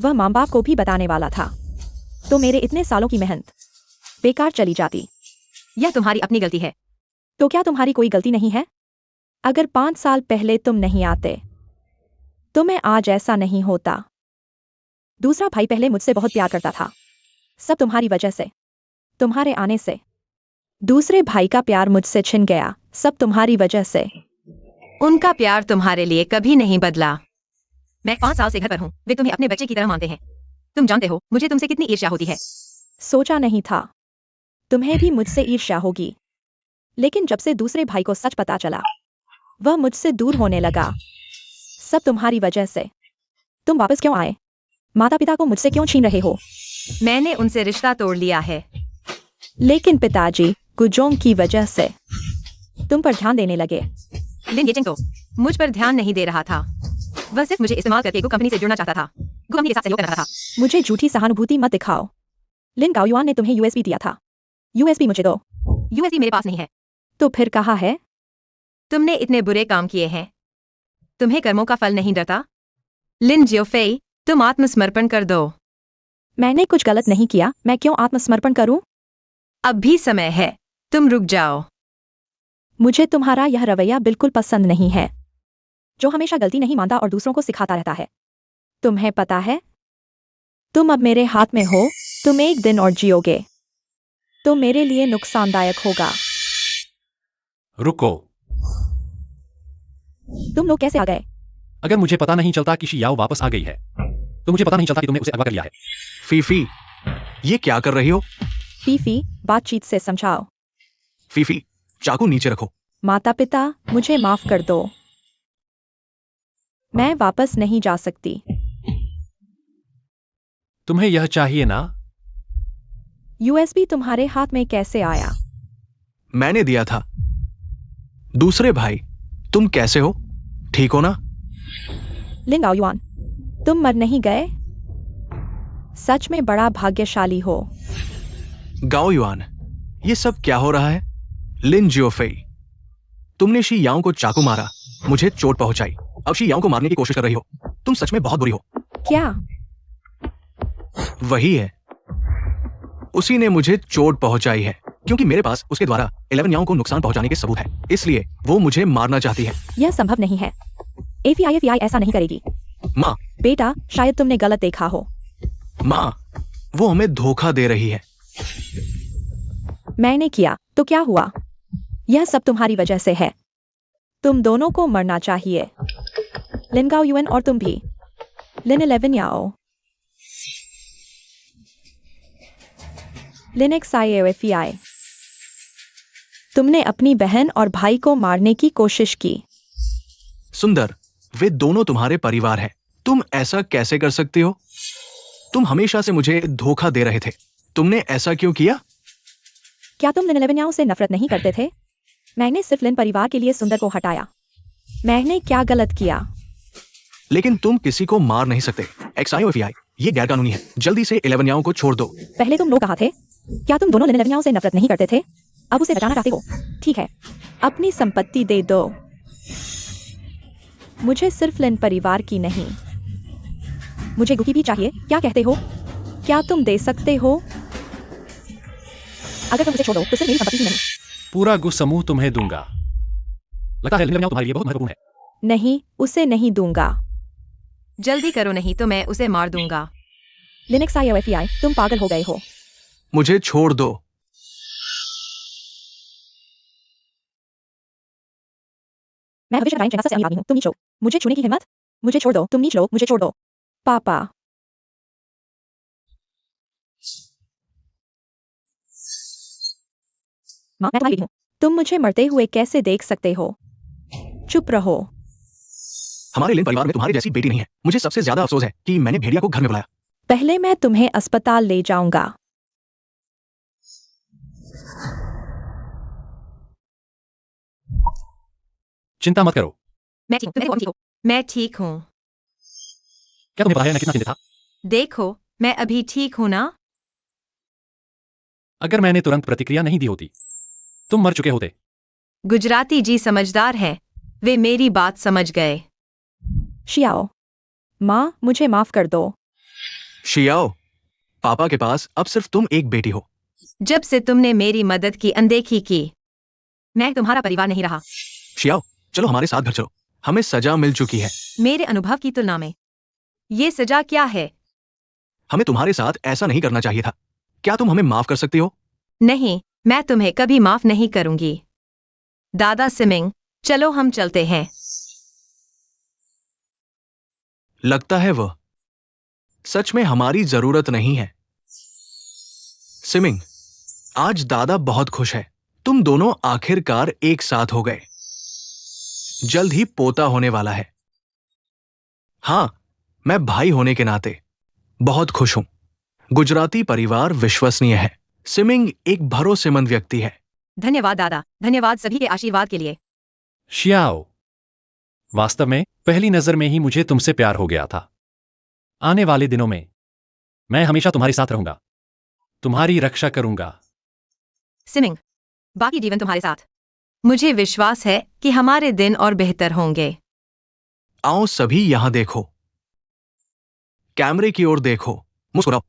वह माँ बाप को भी बताने वाला था, तो मेरे इतने सालों की मेहनत बेकार चली जाती। यह तुम्हारी अपनी गलती है। तो क्या तुम्हारी कोई गलती नहीं है? अगर 5 साल पहले तुम नहीं आते तो मैं आज ऐसा नहीं होता। दूसरा भाई पहले मुझसे बहुत प्यार करता था, सब तुम्हारी वजह से, तुम्हारे आने से। दूसरे भाई का प्यार मुझसे छिन गया, सब तुम्हारी वजह से। उनका प्यार तुम्हारे लिए कभी नहीं बदला। मैं 5 साल से घर पर हूँ, वे तुम्हें अपने बच्चे की तरह मानते हैं। तुम जानते हो मुझे तुमसे कितनी ईर्ष्या होती है। सोचा नहीं था तुम्हें भी मुझसे ईर्ष्या होगी, लेकिन जब से दूसरे भाई को सच पता चला, वह मुझसे दूर होने लगा। सब तुम्हारी वजह से। तुम वापस क्यों आए? माता पिता को मुझसे क्यों छीन रहे हो? मैंने उनसे रिश्ता तोड़ लिया है। लेकिन पिताजी गुजोंग की वजह से तुम पर ध्यान देने लगे। लिन येचिंग तो मुझ पर ध्यान नहीं दे रहा था। वह सिर्फ मुझे इस्तेमाल करके गु कंपनी से जुड़ना चाहता था। गु कंपनी के साथ सहयोग करना था। मुझे झूठी सहानुभूति मत दिखाओ। लिन गाओयुआन ने तुम्हें USB दिया था। USB मुझे दो। USB मेरे पास नहीं है। तो फिर कहा है? तुमने इतने बुरे काम किए हैं, तुम्हें कर्मों का फल नहीं डरता? लिन जियोफेई, तुम आत्मसमर्पण कर दो। मैंने कुछ गलत नहीं किया, मैं क्यों आत्मसमर्पण करूं? अब भी समय है, तुम रुक जाओ। मुझे तुम्हारा यह रवैया बिल्कुल पसंद नहीं है, जो हमेशा गलती नहीं मानता और दूसरों को सिखाता रहता है। तुम्हें पता है, तुम अब मेरे हाथ में हो, तुम एक दिन और जियोगे, तो मेरे लिए नुकसानदायक होगा। रुको। तुम लोग कैसे आ गए? अगर मुझे पता नहीं चलता कि शियाओ वापस आ गई है तो मुझे पता नहीं चलता कि तुमने उसे अगवा कर लिया है। फीफी, ये क्या कर रही हो? फीफी, बातचीत से समझाओ। फीफी, चाकू नीचे रखो। माता पिता, मुझे माफ कर दो। मैं वापस नहीं जा सकती। तुम्हें यह चाहिए ना? यूएसबी तुम्हारे हाथ में कैसे आया? मैंने दिया था। दूसरे भाई, तुम कैसे हो? ठीक हो ना? लिन गाओयुआन, तुम मर नहीं गए? सच में बड़ा भाग्यशाली हो। गाओ युआन, ये सब क्या हो रहा है? लिन जियोफेई, तुमने शी याओ को चाकू मारा, मुझे चोट पहुंचाई, अब शी याओ को मारने की कोशिश कर रही हो। तुम सच में बहुत बुरी हो। क्या? वही है, उसी ने मुझे चोट पहुंचाई है क्योंकि मेरे पास उसके द्वारा 11 याओ को नुकसान पहुंचाने के सबूत है, इसलिए वो मुझे मारना चाहती है। यह संभव नहीं है। एफआई ऐसा नहीं करेगी। माँ, बेटा, शायद तुमने गलत देखा हो। माँ, वो हमें धोखा दे रही है। मैंने किया तो क्या हुआ? यह सब तुम्हारी वजह से है। तुम दोनों को मरना चाहिए, लिन गाओयुआन और तुम भी। लिन 11 याओ, लिन XIAOFEI, तुमने अपनी बहन और भाई को मारने की कोशिश की। सुंदर, वे दोनों तुम्हारे परिवार हैं। तुम ऐसा कैसे कर सकती हो? तुम हमेशा से मुझे धोखा दे रहे थे। तुमने ऐसा क्यों किया? क्या तुम लिन 11 याओ से नफरत नहीं करते थे? मैंने सिर्फ लिन परिवार के लिए सुंदर को हटाया। मैंने क्या गलत किया? लेकिन तुम किसी को मार नहीं सकते। XIOFEI, ये गैर कानूनी है। जल्दी से 11 याओ को छोड़ दो। पहले तुम लोग कहा थे, क्या तुम दोनों लिन 11 याओ से नफरत नहीं करते थे? अब उसे बचाना चाहते हो? ठीक है, अपनी संपत्ति दे दो। मुझे सिर्फ लिन परिवार की नहीं, मुझे गुकी भी चाहिए। क्या कहते हो? क्या तुम दे सकते हो? अगर तुम उसे छोड़ दो तो सिर्फ मेरी संपत्ति ही नहीं। पूरा गु समूह तुम्हें दूंगा। लगता है लिन तुम्हारे लिए बहुत महत्वपूर्ण है। नहीं, उसे नहीं दूंगा। जल्दी करो, नहीं तो मैं उसे मार दूंगा। लिन XIOFEI, तुम पागल हो गए हो। मुझे छोड़ दो। मैं भविष्य राइन से अमीर आदमी हूँ, तुम नीच लो। मुझे छूने की हिम्मत? मुझे छोड़ दो, तुम नीच लो, मुझे छोड़ दो। पापा, माँ, मैं तुम्हारी बेटी हूँ। तुम मुझे मरते हुए कैसे देख सकते हो? चुप रहो। हमारे लिन परिवार में तुम्हारी जैसी बेटी नहीं है। मुझे सबसे ज्यादा अफसोस है कि मैंने भेड़िया को घर में बुलाया। पहले मैं तुम्हें अस्पताल ले जाऊंगा। चिंता मत करो। मैं ठीक हूँ, तुम ठीक हो? मैं ठीक हूँ। क्या तुम्हें पता है मैं कितना चिंतित था? देखो, मैं अभी ठीक हूँ ना? अगर मैंने तुरंत प्रतिक्रिया नहीं दी होती तुम मर चुके होते। गुजराती जी समझदार हैं, वे मेरी बात समझ गए। शियाओ, माँ, मुझे माफ कर दो। शियाओ, पापा के पास अब सिर्फ तुम एक बेटी हो। जब से तुमने मेरी मदद की अनदेखी की, मैं तुम्हारा परिवार नहीं रहा। शियाओ, चलो हमारे साथ घर चलो। हमें सजा मिल चुकी है। मेरे अनुभव की तुलना में ये सजा क्या है? हमें तुम्हारे साथ ऐसा नहीं करना चाहिए था। क्या तुम हमें माफ कर सकती हो? नहीं, मैं तुम्हें कभी माफ नहीं करूंगी। दादा सिमिंग, चलो हम चलते हैं। लगता है वह सच में हमारी जरूरत नहीं है। सिमिंग, आज दादा बहुत खुश है। तुम दोनों आखिरकार एक साथ हो गए। जल्द ही पोता होने वाला है। हाँ, मैं भाई होने के नाते बहुत खुश हूं। गुजराती परिवार विश्वसनीय है। सिमिंग एक भरोसेमंद व्यक्ति है। धन्यवाद दादा, धन्यवाद सभी के आशीर्वाद के लिए। शियाओ, वास्तव में पहली नजर में ही मुझे तुमसे प्यार हो गया था। आने वाले दिनों में मैं हमेशा तुम्हारे साथ रहूंगा, तुम्हारी रक्षा करूंगा। सिमिंग, बाकी जीवन तुम्हारे साथ। मुझे विश्वास है कि हमारे दिन और बेहतर होंगे। आओ सभी यहां देखो, कैमरे की ओर देखो, मुस्कुराओ।